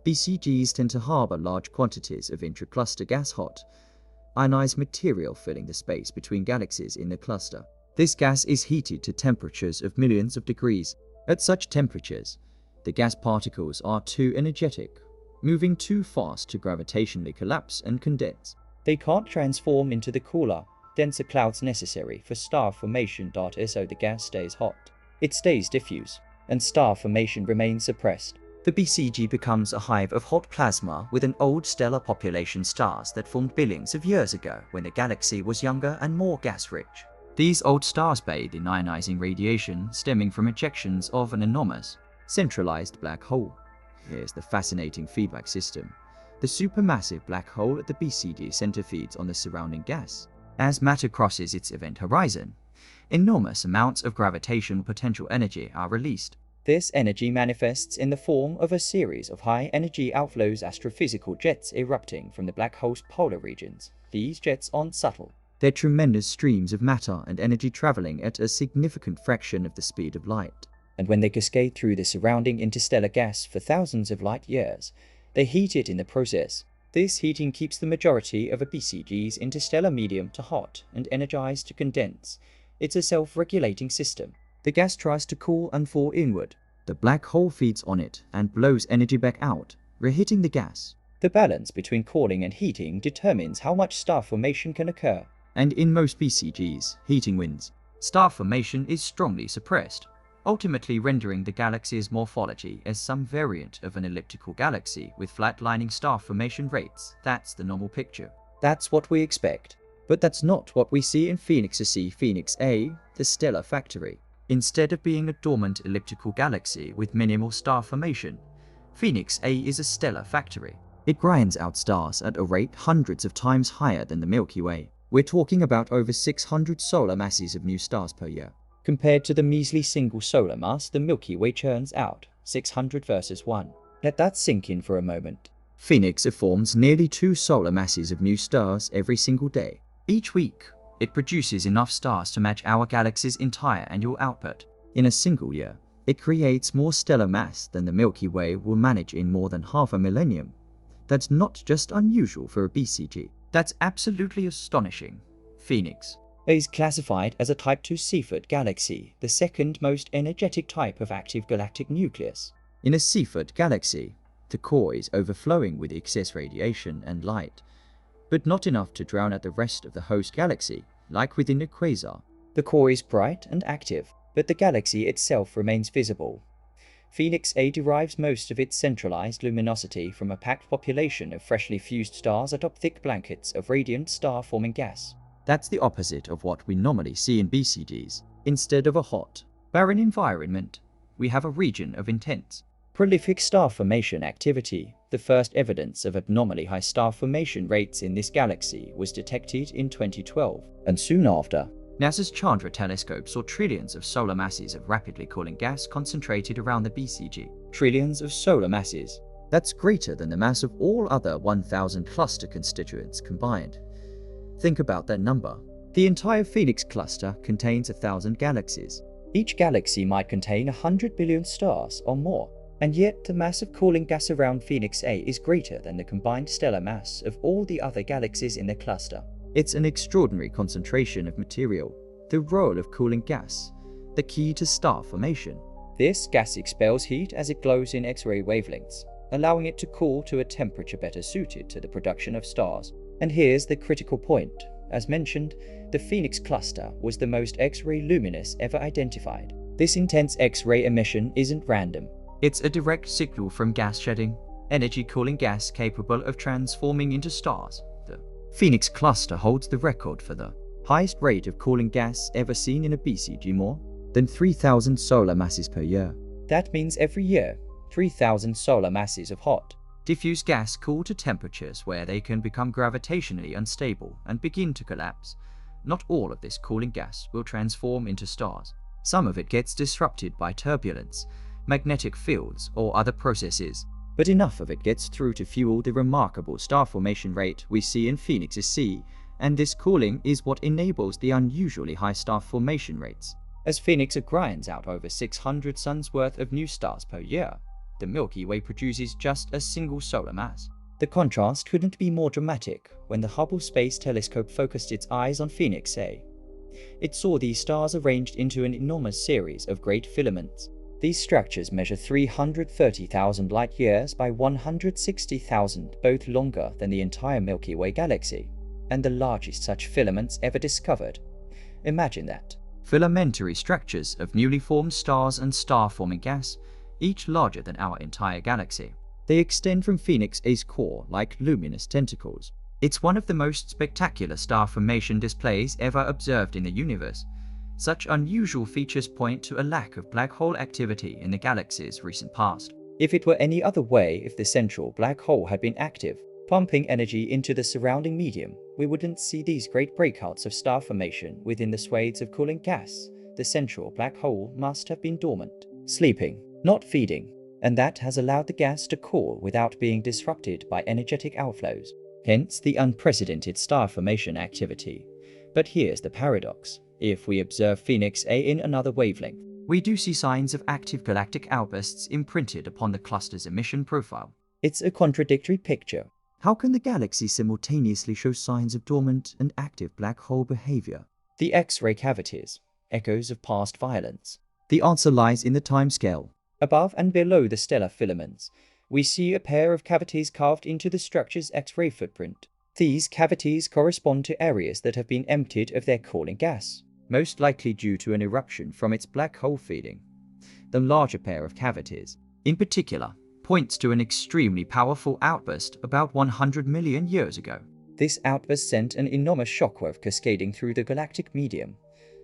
BCGs tend to harbor large quantities of intracluster gas hot, ionized material filling the space between galaxies in the cluster. This gas is heated to temperatures of millions of degrees. At such temperatures, the gas particles are too energetic, moving too fast to gravitationally collapse and condense. They can't transform into the cooler, denser clouds necessary for star formation. So the gas stays hot. It stays diffuse, and star formation remains suppressed. The BCG becomes a hive of hot plasma with an old stellar population stars that formed billions of years ago when the galaxy was younger and more gas-rich. These old stars bathe in ionizing radiation stemming from ejections of an enormous, centralized black hole. Here's the fascinating feedback system. The supermassive black hole at the BCD center feeds on the surrounding gas. As matter crosses its event horizon, enormous amounts of gravitational potential energy are released. This energy manifests in the form of a series of high-energy outflows, astrophysical jets erupting from the black hole's polar regions. These jets aren't subtle. They're tremendous streams of matter and energy traveling at a significant fraction of the speed of light. And when they cascade through the surrounding interstellar gas for thousands of light years, they heat it in the process. This heating keeps the majority of a BCG's interstellar medium to hot and energized to condense. It's a self-regulating system. The gas tries to cool and fall inward. The black hole feeds on it and blows energy back out, reheating the gas. The balance between cooling and heating determines how much star formation can occur. And in most BCGs, heating wins. Star formation is strongly suppressed, ultimately rendering the galaxy's morphology as some variant of an elliptical galaxy with flatlining star formation rates. That's the normal picture. That's what we expect. But that's not what we see in Phoenix A, the stellar factory. Instead of being a dormant elliptical galaxy with minimal star formation, Phoenix A is a stellar factory. It grinds out stars at a rate hundreds of times higher than the Milky Way. We're talking about over 600 solar masses of new stars per year. Compared to the measly single solar mass the Milky Way churns out, 600 versus 1. Let that sink in for a moment. Phoenix forms nearly 2 solar masses of new stars every single day. Each week, it produces enough stars to match our galaxy's entire annual output. In a single year, it creates more stellar mass than the Milky Way will manage in more than half a millennium. That's not just unusual for a BCG. That's absolutely astonishing. Phoenix A is classified as a Type 2 Seyfert galaxy, the second most energetic type of active galactic nucleus. In a Seyfert galaxy, the core is overflowing with excess radiation and light, but not enough to drown out the rest of the host galaxy, like within a quasar. The core is bright and active, but the galaxy itself remains visible. Phoenix A derives most of its centralized luminosity from a packed population of freshly fused stars atop thick blankets of radiant star-forming gas. That's the opposite of what we normally see in BCGs. Instead of a hot, barren environment, we have a region of intense, prolific star formation activity. The first evidence of abnormally high star formation rates in this galaxy was detected in 2012, and soon after, NASA's Chandra telescope saw trillions of solar masses of rapidly cooling gas concentrated around the BCG. Trillions of solar masses. That's greater than the mass of all other 1,000 cluster constituents combined. Think about that number. The entire Phoenix cluster contains 1,000 galaxies. Each galaxy might contain 100 billion stars or more, and yet the mass of cooling gas around Phoenix A is greater than the combined stellar mass of all the other galaxies in the cluster. It's an extraordinary concentration of material, the role of cooling gas, the key to star formation. This gas expels heat as it glows in X-ray wavelengths, allowing it to cool to a temperature better suited to the production of stars. And here's the critical point. As mentioned, the Phoenix cluster was the most X-ray luminous ever identified. This intense X-ray emission isn't random. It's a direct signal from gas shedding, energy cooling gas capable of transforming into stars. The Phoenix cluster holds the record for the highest rate of cooling gas ever seen in a BCG, more than 3,000 solar masses per year. That means every year, 3,000 solar masses of hot, diffuse gas cool to temperatures where they can become gravitationally unstable and begin to collapse. Not all of this cooling gas will transform into stars. Some of it gets disrupted by turbulence, magnetic fields, or other processes, but enough of it gets through to fuel the remarkable star formation rate we see in Phoenix C, and this cooling is what enables the unusually high star formation rates. As Phoenix grinds out over 600 suns worth of new stars per year, the Milky Way produces just a single solar mass. The contrast couldn't be more dramatic when the Hubble Space Telescope focused its eyes on Phoenix A. It saw these stars arranged into an enormous series of great filaments. These structures measure 330,000 light-years by 160,000, both longer than the entire Milky Way galaxy, and the largest such filaments ever discovered. Imagine that. Filamentary structures of newly formed stars and star-forming gas, each larger than our entire galaxy. They extend from Phoenix A's core like luminous tentacles. It's one of the most spectacular star formation displays ever observed in the universe. Such unusual features point to a lack of black hole activity in the galaxy's recent past. If it were any other way, if the central black hole had been active, pumping energy into the surrounding medium, we wouldn't see these great breakouts of star formation within the swathes of cooling gas. The central black hole must have been dormant, sleeping, not feeding, and that has allowed the gas to cool without being disrupted by energetic outflows. Hence the unprecedented star formation activity. But here's the paradox. If we observe Phoenix A in another wavelength, we do see signs of active galactic outbursts imprinted upon the cluster's emission profile. it's a contradictory picture. How can the galaxy simultaneously show signs of dormant and active black hole behavior? The X-ray cavities, echoes of past violence. The answer lies in the timescale. Above and below the stellar filaments, we see a pair of cavities carved into the structure's X-ray footprint. These cavities correspond to areas that have been emptied of their cooling gas, most likely due to an eruption from its black hole feeding. The larger pair of cavities, in particular, points to an extremely powerful outburst about 100 million years ago. This outburst sent an enormous shockwave cascading through the galactic medium,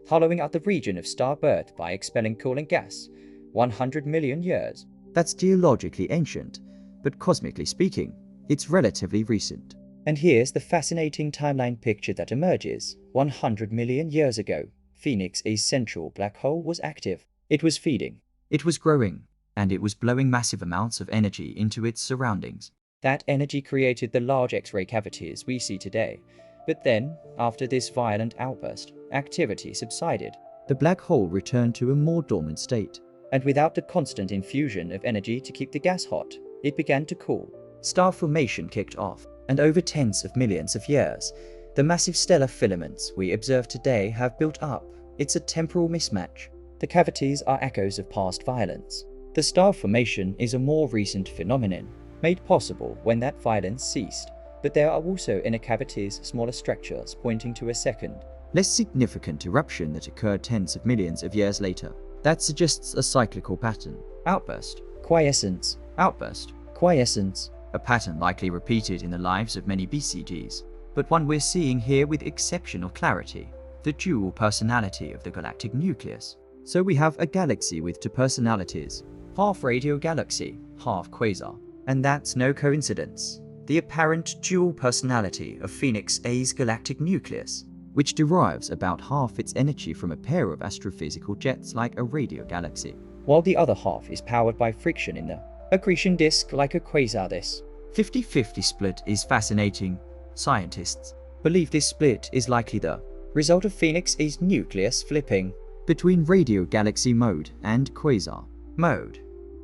hollowing out the region of star birth by expelling cooling gas. 100 million years. That's geologically ancient, but cosmically speaking, it's relatively recent. And here's the fascinating timeline picture that emerges. 100 million years ago, Phoenix A's central black hole was active. It was feeding. It was growing, and it was blowing massive amounts of energy into its surroundings. That energy created the large X-ray cavities we see today. But then, after this violent outburst, activity subsided. The black hole returned to a more dormant state. And without the constant infusion of energy to keep the gas hot, it began to cool. Star formation kicked off, and over tens of millions of years, the massive stellar filaments we observe today have built up. It's a temporal mismatch. The cavities are echoes of past violence. The star formation is a more recent phenomenon, made possible when that violence ceased. But there are also inner cavities, smaller structures pointing to a second, less significant eruption that occurred tens of millions of years later. That suggests a cyclical pattern. Outburst, quiescence, Outburst. quiescence. A pattern likely repeated in the lives of many BCGs, but one we're seeing here with exceptional clarity. The dual personality of the galactic nucleus. So we have a galaxy with two personalities. Half radio galaxy, half quasar. And that's no coincidence. The apparent dual personality of Phoenix A's galactic nucleus, which derives about half its energy from a pair of astrophysical jets like a radio galaxy, while the other half is powered by friction in the accretion disk like a quasar. This 50-50 split is fascinating. Scientists believe this split is likely the result of Phoenix A's nucleus flipping between radio galaxy mode and quasar mode.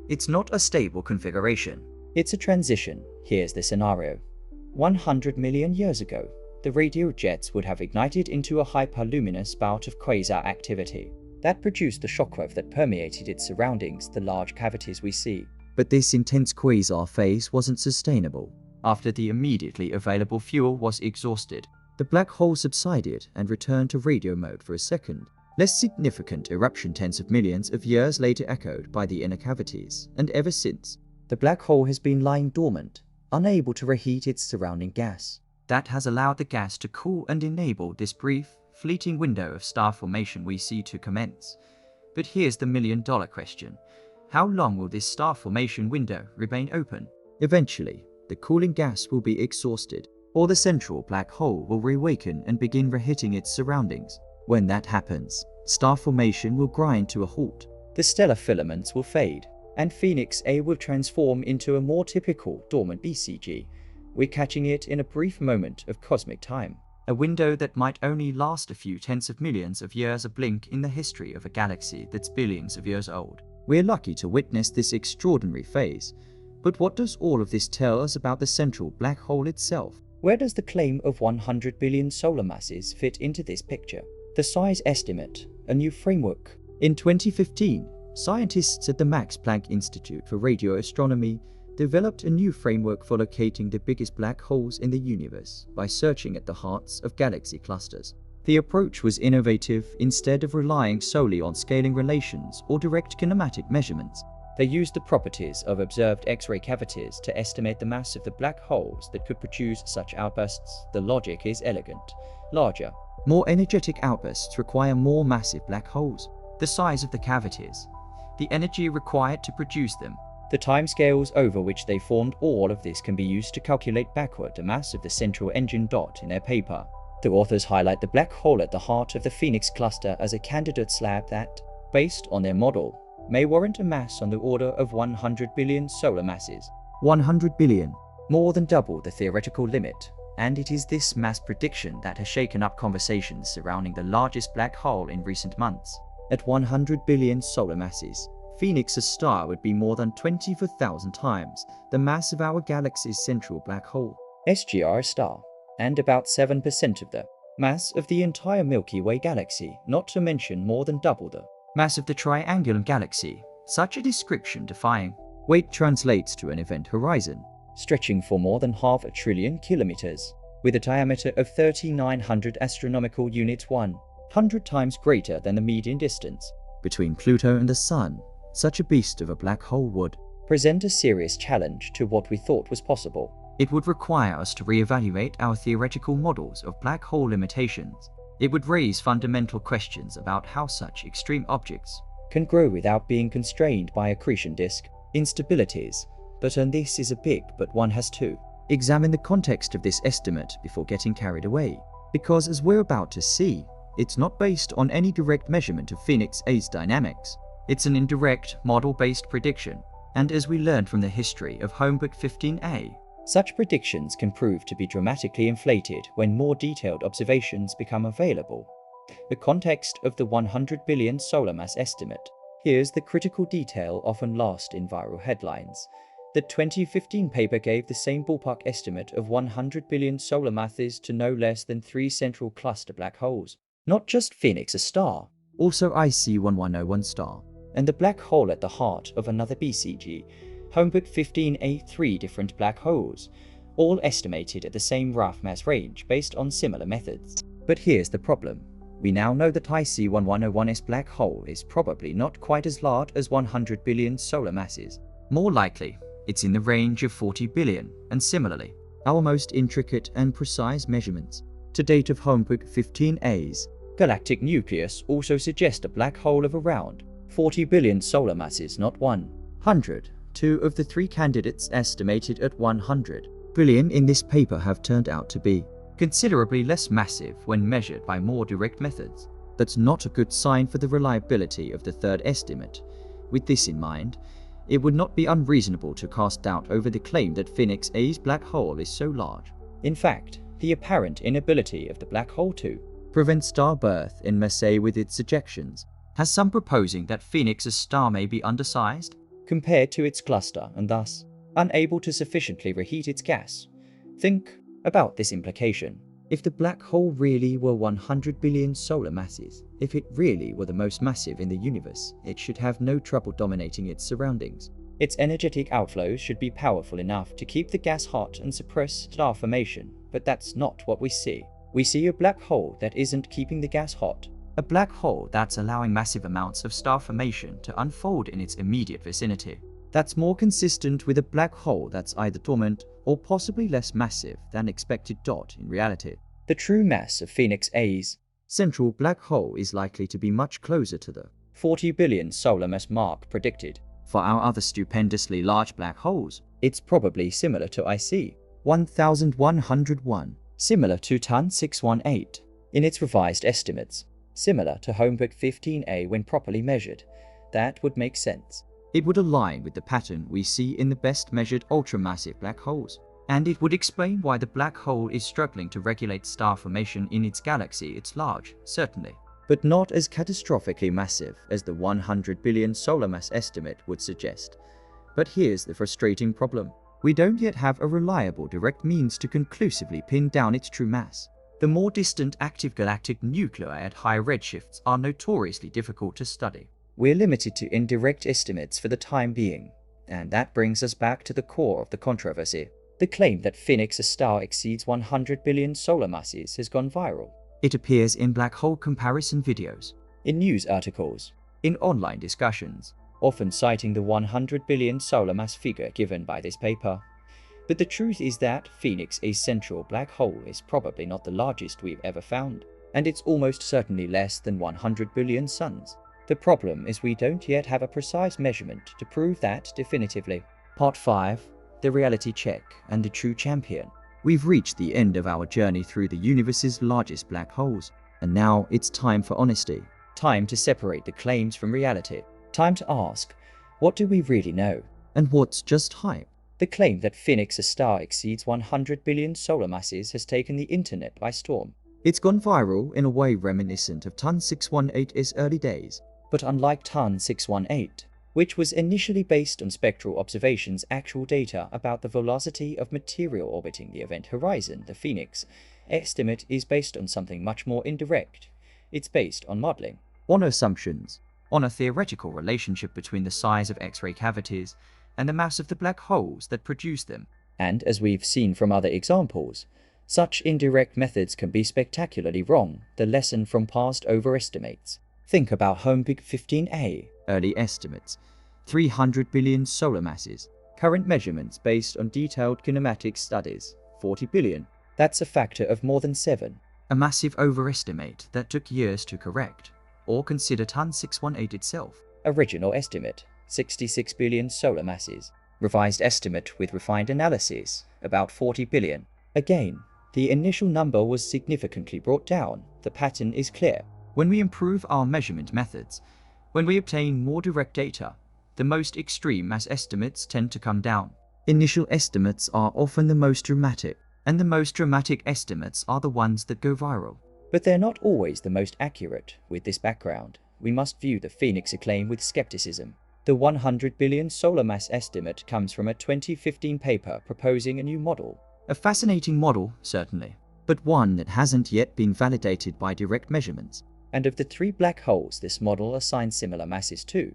It's not a stable configuration. It's a transition. Here's the scenario. 100 million years ago, the radio jets would have ignited into a hyperluminous bout of quasar activity. That produced the shockwave that permeated its surroundings, the large cavities we see. But this intense quasar phase wasn't sustainable. After the immediately available fuel was exhausted, the black hole subsided and returned to radio mode for a second. Less significant eruption tens of millions of years later echoed by the inner cavities, and ever since, the black hole has been lying dormant, unable to reheat its surrounding gas. That has allowed the gas to cool and enable this brief, fleeting window of star formation we see to commence. But here's the million-dollar question. How long will this star formation window remain open? Eventually, the cooling gas will be exhausted, or the central black hole will reawaken and begin reheating its surroundings. When that happens, star formation will grind to a halt. The stellar filaments will fade, and Phoenix A will transform into a more typical dormant BCG. We're catching it in a brief moment of cosmic time. A window that might only last a few tens of millions of years, a blink in the history of a galaxy that's billions of years old. We're lucky to witness this extraordinary phase. But what does all of this tell us about the central black hole itself? Where does the claim of 100 billion solar masses fit into this picture? The size estimate, a new framework. In 2015, scientists at the Max Planck Institute for Radio Astronomy developed a new framework for locating the biggest black holes in the universe by searching at the hearts of galaxy clusters. The approach was innovative. Instead of relying solely on scaling relations or direct kinematic measurements, they used the properties of observed X-ray cavities to estimate the mass of the black holes that could produce such outbursts. The logic is elegant. Larger, more energetic outbursts require more massive black holes. The size of the cavities, the energy required to produce them, The timescales over which they formed all of this can be used to calculate backward the mass of the central engine dot in their paper. The authors highlight the black hole at the heart of the Phoenix cluster as a candidate slab that, based on their model, may warrant a mass on the order of 100 billion solar masses. 100 billion. More than double the theoretical limit, and it is this mass prediction that has shaken up conversations surrounding the largest black hole in recent months. At 100 billion solar masses, Phoenix's star would be more than 24,000 times the mass of our galaxy's central black hole. SGR star, and about 7% of the mass of the entire Milky Way galaxy, not to mention more than double the mass of the triangular galaxy. Such a description defying weight translates to an event horizon stretching for more than 500 billion kilometers, with a diameter of 3,900 astronomical units, 100 times greater than the median distance between Pluto and the Sun. Such a beast of a black hole would present a serious challenge to what we thought was possible. It would require us to re-evaluate our theoretical models of black hole limitations. It would raise fundamental questions about how such extreme objects can grow without being constrained by accretion disk instabilities. But and this is a big but one has to examine the context of this estimate before getting carried away, because as we're about to see, it's not based on any direct measurement of Phoenix A's dynamics. It's an indirect, model-based prediction, and as we learned from the history of Homebook 15A, such predictions can prove to be dramatically inflated when more detailed observations become available. The context of the 100 billion solar mass estimate. Here's the critical detail often lost in viral headlines. The 2015 paper gave the same ballpark estimate of 100 billion solar masses to no less than 3 central cluster black holes. Not just Phoenix, a star, also IC1101 star, and the black hole at the heart of another BCG, Homebook 15A, 3 different black holes, all estimated at the same rough mass range based on similar methods. But here's the problem. We now know that IC1101's black hole is probably not quite as large as 100 billion solar masses. More likely, it's in the range of 40 billion, and similarly, our most intricate and precise measurements to date of Homebook 15A's galactic nucleus also suggest a black hole of around 40 billion solar masses, not 100. 2 of the 3 candidates estimated at 100 billion in this paper have turned out to be considerably less massive when measured by more direct methods. That's not a good sign for the reliability of the third estimate. With this in mind, it would not be unreasonable to cast doubt over the claim that Phoenix A's black hole is so large. In fact, the apparent inability of the black hole to prevent star birth in Messier with its ejections has some proposing that Phoenix's star may be undersized compared to its cluster and thus unable to sufficiently reheat its gas. Think about this implication. If the black hole really were 100 billion solar masses, if it really were the most massive in the universe, it should have no trouble dominating its surroundings. Its energetic outflows should be powerful enough to keep the gas hot and suppress star formation, but that's not what we see. We see a black hole that isn't keeping the gas hot. A black hole that's allowing massive amounts of star formation to unfold in its immediate vicinity. That's more consistent with a black hole that's either dormant or possibly less massive than expected dot in reality. The true mass of Phoenix A's central black hole is likely to be much closer to the 40 billion solar mass mark predicted. For our other stupendously large black holes, it's probably similar to IC 1101, similar to TAN 618 in its revised estimates, similar to Homebook 15A when properly measured. That would make sense. It would align with the pattern we see in the best measured ultramassive black holes. And it would explain why the black hole is struggling to regulate star formation in its galaxy. It's large, certainly, but not as catastrophically massive as the 100 billion solar mass estimate would suggest. But here's the frustrating problem. We don't yet have a reliable direct means to conclusively pin down its true mass. The more distant active galactic nuclei at high redshifts are notoriously difficult to study. We're limited to indirect estimates for the time being, and that brings us back to the core of the controversy. The claim that Phoenix's star exceeds 100 billion solar masses has gone viral. It appears in black hole comparison videos, in news articles, in online discussions, often citing the 100 billion solar mass figure given by this paper. But the truth is that Phoenix's central black hole is probably not the largest we've ever found, and it's almost certainly less than 100 billion suns. The problem is we don't yet have a precise measurement to prove that definitively. Part 5. The Reality Check and the True Champion. We've reached the end of our journey through the universe's largest black holes, and now it's time for honesty. Time to separate the claims from reality. Time to ask, what do we really know? And what's just hype? The claim that Phoenix, a star exceeds 100 billion solar masses, has taken the internet by storm. It's gone viral in a way reminiscent of TON 618's early days. But unlike TON 618, which was initially based on spectral observations, actual data about the velocity of material orbiting the event horizon, the Phoenix estimate is based on something much more indirect. It's based on modeling. On assumptions. On a theoretical relationship between the size of X-ray cavities and the mass of the black holes that produce them. And as we've seen from other examples, such indirect methods can be spectacularly wrong, the lesson from past overestimates. Think about HomePig 15A. Early estimates. 300 billion solar masses. Current measurements based on detailed kinematic studies. 40 billion. That's a factor of more than 7. A massive overestimate that took years to correct. Or consider TON 618 itself. Original estimate. 66 billion solar masses. Revised estimate with refined analysis. About 40 billion. Again, the initial number was significantly brought down. The pattern is clear. When we improve our measurement methods, when we obtain more direct data, the most extreme mass estimates tend to come down. Initial estimates are often the most dramatic, and the most dramatic estimates are the ones that go viral. But they're not always the most accurate. With this background, we must view the Phoenix claim with skepticism. The 100 billion solar mass estimate comes from a 2015 paper proposing a new model. A fascinating model, certainly, but one that hasn't yet been validated by direct measurements. And of the 3 black holes this model assigns similar masses to,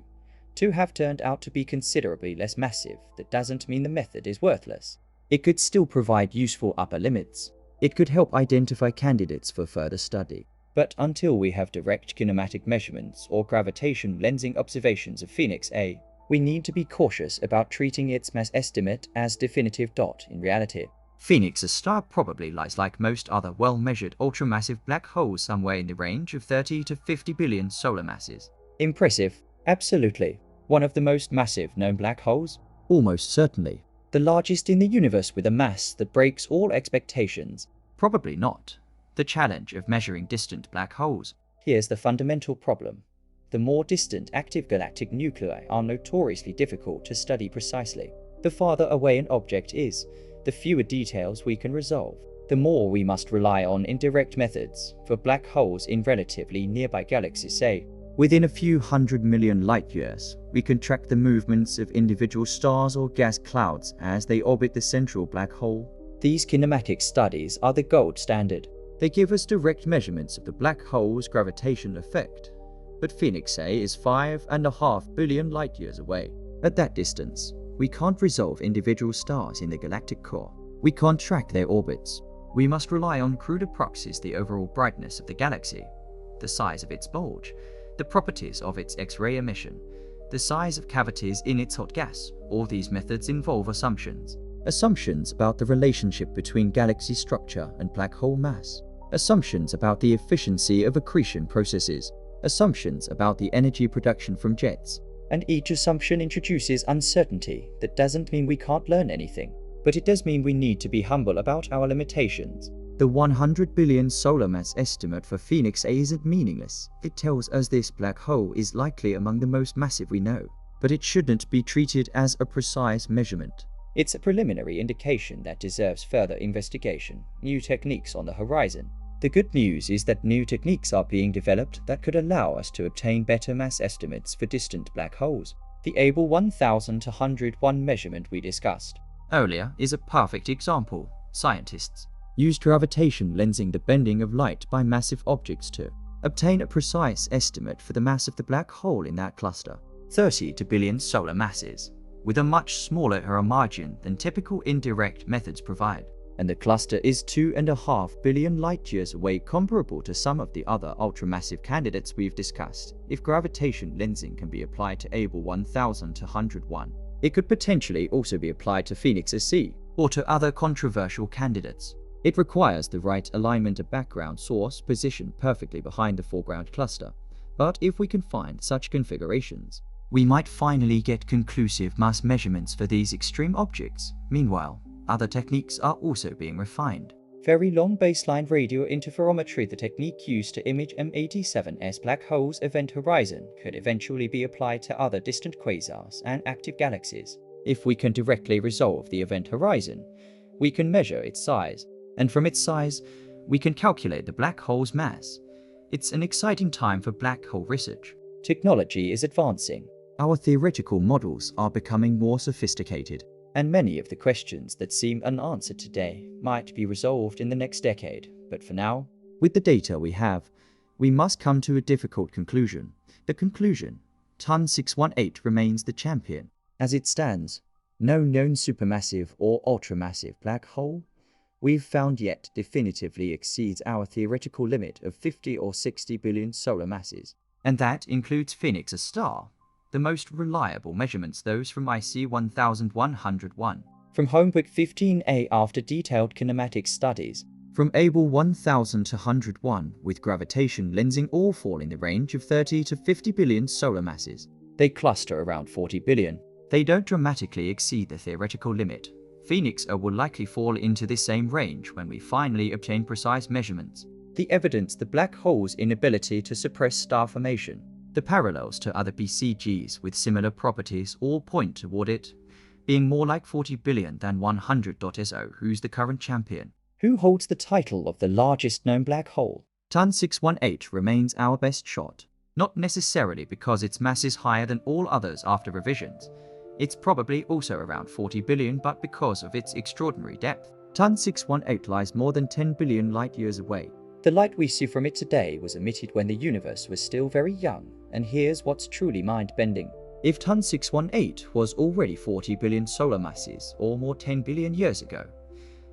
2 have turned out to be considerably less massive. That doesn't mean the method is worthless. It could still provide useful upper limits. It could help identify candidates for further study. But until we have direct kinematic measurements or gravitation lensing observations of Phoenix A, we need to be cautious about treating its mass estimate as definitive. In reality, Phoenix, a star, probably lies like most other well-measured ultramassive black holes somewhere in the range of 30 to 50 billion solar masses. Impressive. Absolutely. One of the most massive known black holes? Almost certainly. The largest in the universe with a mass that breaks all expectations? Probably not. The challenge of measuring distant black holes. Here's the fundamental problem. The more distant active galactic nuclei are notoriously difficult to study precisely. The farther away an object is, the fewer details we can resolve. The more we must rely on indirect methods for black holes in relatively nearby galaxies. Say, within a few 100 million light years, we can track the movements of individual stars or gas clouds as they orbit the central black hole. These kinematic studies are the gold standard. They give us direct measurements of the black hole's gravitational effect. But Phoenix A is 5.5 billion light years away. At that distance, we can't resolve individual stars in the galactic core. We can't track their orbits. We must rely on cruder proxies: the overall brightness of the galaxy, the size of its bulge, the properties of its X-ray emission, the size of cavities in its hot gas. All these methods involve assumptions. Assumptions about the relationship between galaxy structure and black hole mass. Assumptions about the efficiency of accretion processes. Assumptions about the energy production from jets. And each assumption introduces uncertainty. That doesn't mean we can't learn anything, but it does mean we need to be humble about our limitations. The 100 billion solar mass estimate for Phoenix A isn't meaningless. It tells us this black hole is likely among the most massive we know, but it shouldn't be treated as a precise measurement. It's a preliminary indication that deserves further investigation. New techniques on the horizon. The good news is that new techniques are being developed that could allow us to obtain better mass estimates for distant black holes. The Able 1101 measurement we discussed earlier is a perfect example. Scientists used gravitation lensing the bending of light by massive objects to obtain a precise estimate for the mass of the black hole in that cluster, 30 to billion solar masses, with a much smaller error margin than typical indirect methods provide. And the cluster is 2.5 billion light-years away, comparable to some of the other ultramassive candidates we've discussed. If gravitation lensing can be applied to Able 1201, it could potentially also be applied to Phoenix C or to other controversial candidates. It requires the right alignment of background source positioned perfectly behind the foreground cluster. But if we can find such configurations, we might finally get conclusive mass measurements for these extreme objects. Meanwhile, other techniques are also being refined. Very long baseline radio interferometry, the technique used to image M87's black hole's event horizon, could eventually be applied to other distant quasars and active galaxies. If we can directly resolve the event horizon, we can measure its size, and from its size, we can calculate the black hole's mass. It's an exciting time for black hole research. Technology is advancing. Our theoretical models are becoming more sophisticated, And many of the questions that seem unanswered today might be resolved in the next decade. But for now, with the data we have, we must come to a difficult conclusion. The conclusion: TON 618 remains the champion. as it stands, no known supermassive or ultramassive black hole we've found yet definitively exceeds our theoretical limit of 50 or 60 billion solar masses. And that includes Phoenix, a star. The most reliable measurements, those from IC 1101. From Homework 15A, after detailed kinematic studies, From Able 1201, with gravitation lensing, all fall in the range of 30 to 50 billion solar masses. they cluster around 40 billion. They don't dramatically exceed the theoretical limit. Phoenix will likely fall into this same range when we finally obtain precise measurements. The evidence the black hole's inability to suppress star formation. The parallels to other BCGs with similar properties all point toward it being more like 40 billion than 100.so, who's the current champion. Who holds the title of the largest known black hole? TON 618 remains our best shot, not necessarily because its mass is higher than all others after revisions. It's probably also around 40 billion, but because of its extraordinary depth. TON 618 lies more than 10 billion light-years away. The light we see from it today was emitted when the universe was still very young, and here's what's truly mind-bending. If TON 618 was already 40 billion solar masses, or more 10 billion years ago,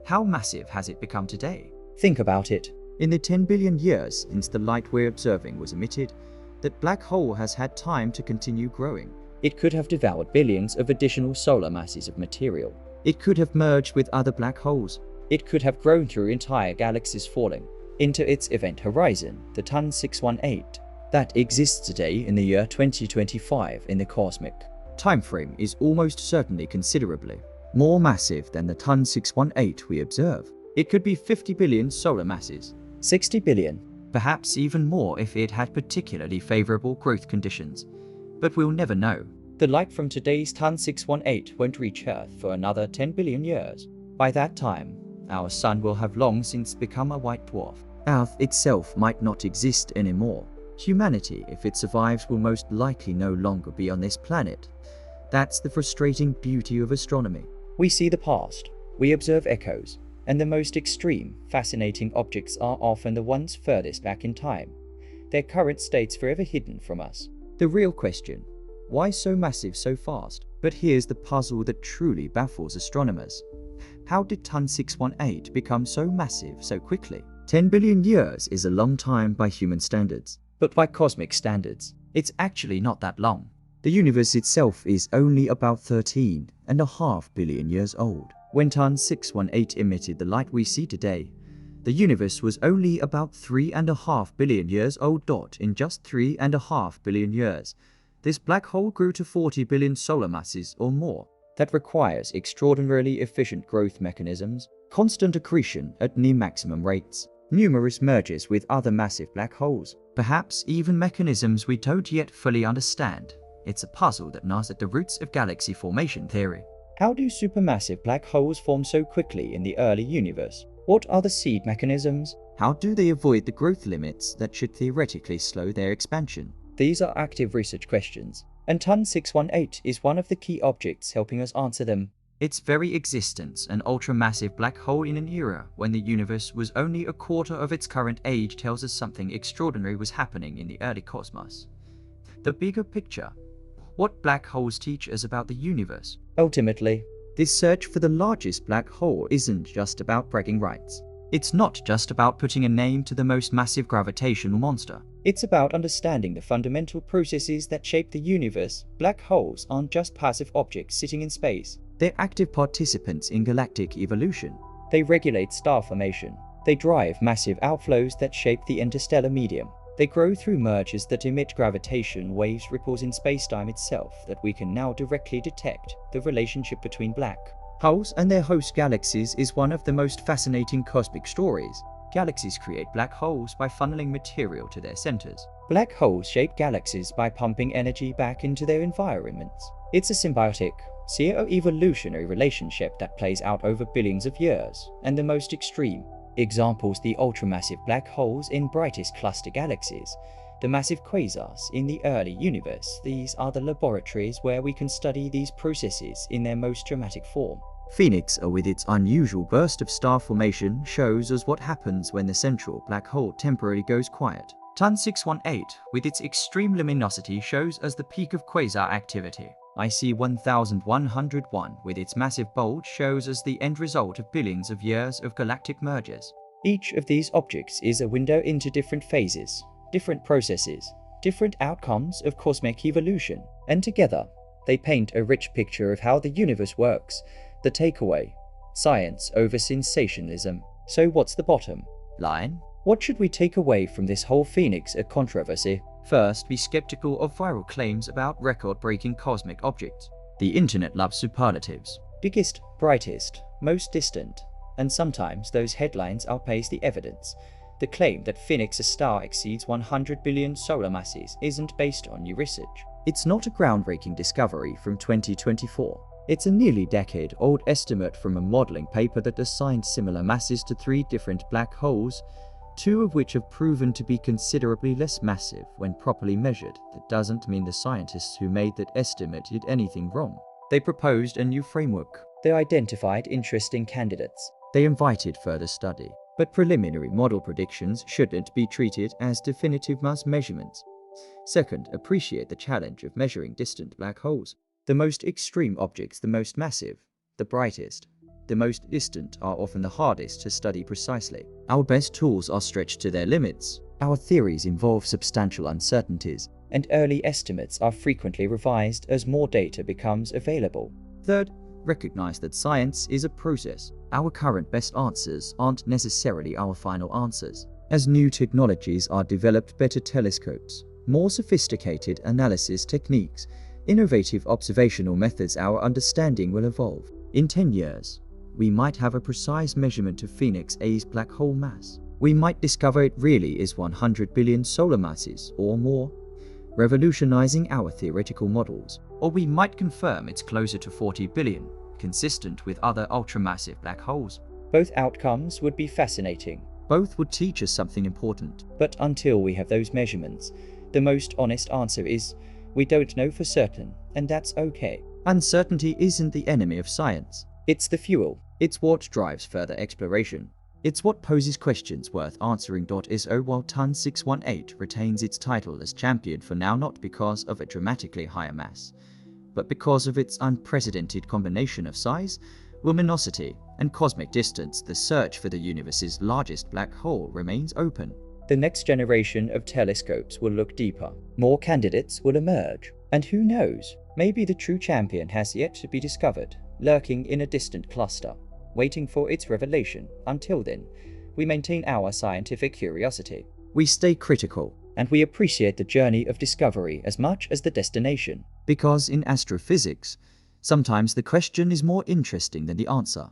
how massive has it become today? Think about it. In the 10 billion years since the light we're observing was emitted, that black hole has had time to continue growing. It could have devoured billions of additional solar masses of material. It could have merged with other black holes. It could have grown through entire galaxies, falling into its event horizon, the TON 618, that exists today in the year 2025 in the cosmic timeframe is almost certainly considerably more massive than the TON 618 we observe. It could be 50 billion solar masses, 60 billion. perhaps even more if it had particularly favorable growth conditions. But we'll never know. The light from today's TON 618 won't reach Earth for another 10 billion years. By that time, our sun will have long since become a white dwarf. Earth itself might not exist anymore. Humanity, if it survives, will most likely no longer be on this planet. That's the frustrating beauty of astronomy. We see the past, we observe echoes, and the most extreme, fascinating objects are often the ones furthest back in time, their current states forever hidden from us. The real question: why so massive so fast? But here's the puzzle that truly baffles astronomers. How did TON 618 become so massive so quickly? 10 billion years is a long time by human standards. But by cosmic standards, It's actually not that long. The universe itself is only about 13.5 billion years old. When TON 618 emitted the light we see today, the universe was only about 3.5 billion years old. In just 3.5 billion years, this black hole grew to 40 billion solar masses or more. that requires extraordinarily efficient growth mechanisms, constant accretion at near maximum rates, numerous mergers with other massive black holes, Perhaps even mechanisms we don't yet fully understand. It's a puzzle that gnaws at the roots of galaxy formation theory. How do supermassive black holes form so quickly in the early universe? What are the seed mechanisms? How do they avoid the growth limits that should theoretically slow their expansion? These are active research questions, and TON 618 is one of the key objects helping us answer them. Its very existence, an ultramassive black hole in an era when the universe was only a quarter of its current age, tells us something extraordinary was happening in the early cosmos. The bigger picture: what black holes teach us about the universe. Ultimately, This search for the largest black hole isn't just about bragging rights. It's not just about putting a name to the most massive gravitational monster. it's about understanding the fundamental processes that shape the universe. Black holes aren't just passive objects sitting in space. They're active participants in galactic evolution. They regulate star formation. They drive massive outflows that shape the interstellar medium. They grow through mergers that emit gravitation waves ripples in spacetime itself that we can now directly detect. The relationship between black holes and their host galaxies is one of the most fascinating cosmic stories. Galaxies create black holes by funneling material to their centers. Black holes shape galaxies by pumping energy back into their environments. It's a symbiotic, evolutionary relationship that plays out over billions of years, and the most extreme examples the ultramassive black holes in brightest cluster galaxies, the massive quasars in the early universe. These are the laboratories where we can study these processes in their most dramatic form. Phoenix, with its unusual burst of star formation, shows us what happens when the central black hole temporarily goes quiet. TUN 618, with its extreme luminosity, shows us the peak of quasar activity. IC 1101, with its massive bulge, shows us the end result of billions of years of galactic mergers. Each of these objects is a window into different phases, different processes, different outcomes of cosmic evolution, and together they paint a rich picture of how the universe works. The takeaway: science over sensationalism. So what's the bottom line? What should we take away from this whole Phoenix controversy? First, be skeptical of viral claims about record-breaking cosmic objects. The internet loves superlatives. Biggest, brightest, most distant, and sometimes those headlines outpace the evidence. The claim that Phoenix's star exceeds 100 billion solar masses isn't based on new research. It's not a groundbreaking discovery from 2024. It's a nearly decade-old estimate from a modeling paper that assigned similar masses to 3 different black holes, 2 of which have proven to be considerably less massive when properly measured. That doesn't mean the scientists who made that estimate did anything wrong. They proposed a new framework. They identified interesting candidates. They invited further study. But preliminary model predictions shouldn't be treated as definitive mass measurements. Second, appreciate the challenge of measuring distant black holes. The most extreme objects, the most massive, the brightest, the most distant, are often the hardest to study precisely. Our best tools are stretched to their limits. Our theories involve substantial uncertainties, and early estimates are frequently revised as more data becomes available. Third, recognize that science is a process. Our current best answers aren't necessarily our final answers. As new technologies are developed, better telescopes, more sophisticated analysis techniques, innovative observational methods, our understanding will evolve. In 10 years, we might have a precise measurement of Phoenix A's black hole mass. We might discover it really is 100 billion solar masses or more, revolutionizing our theoretical models. Or we might confirm it's closer to 40 billion, consistent with other ultramassive black holes. Both outcomes would be fascinating. Both would teach us something important. But until we have those measurements, the most honest answer is, we don't know for certain, and that's okay. Uncertainty isn't the enemy of science. It's the fuel. It's what drives further exploration. It's what poses questions worth answering. So while TUN 618 retains its title as champion for now, not because of a dramatically higher mass, but because of its unprecedented combination of size, luminosity, and cosmic distance, the search for the universe's largest black hole remains open. The next generation of telescopes will look deeper. More candidates will emerge. And who knows, maybe the true champion has yet to be discovered, lurking in a distant cluster, waiting for its revelation. Until then, we maintain our scientific curiosity. We stay critical. And we appreciate the journey of discovery as much as the destination. Because in astrophysics, sometimes the question is more interesting than the answer.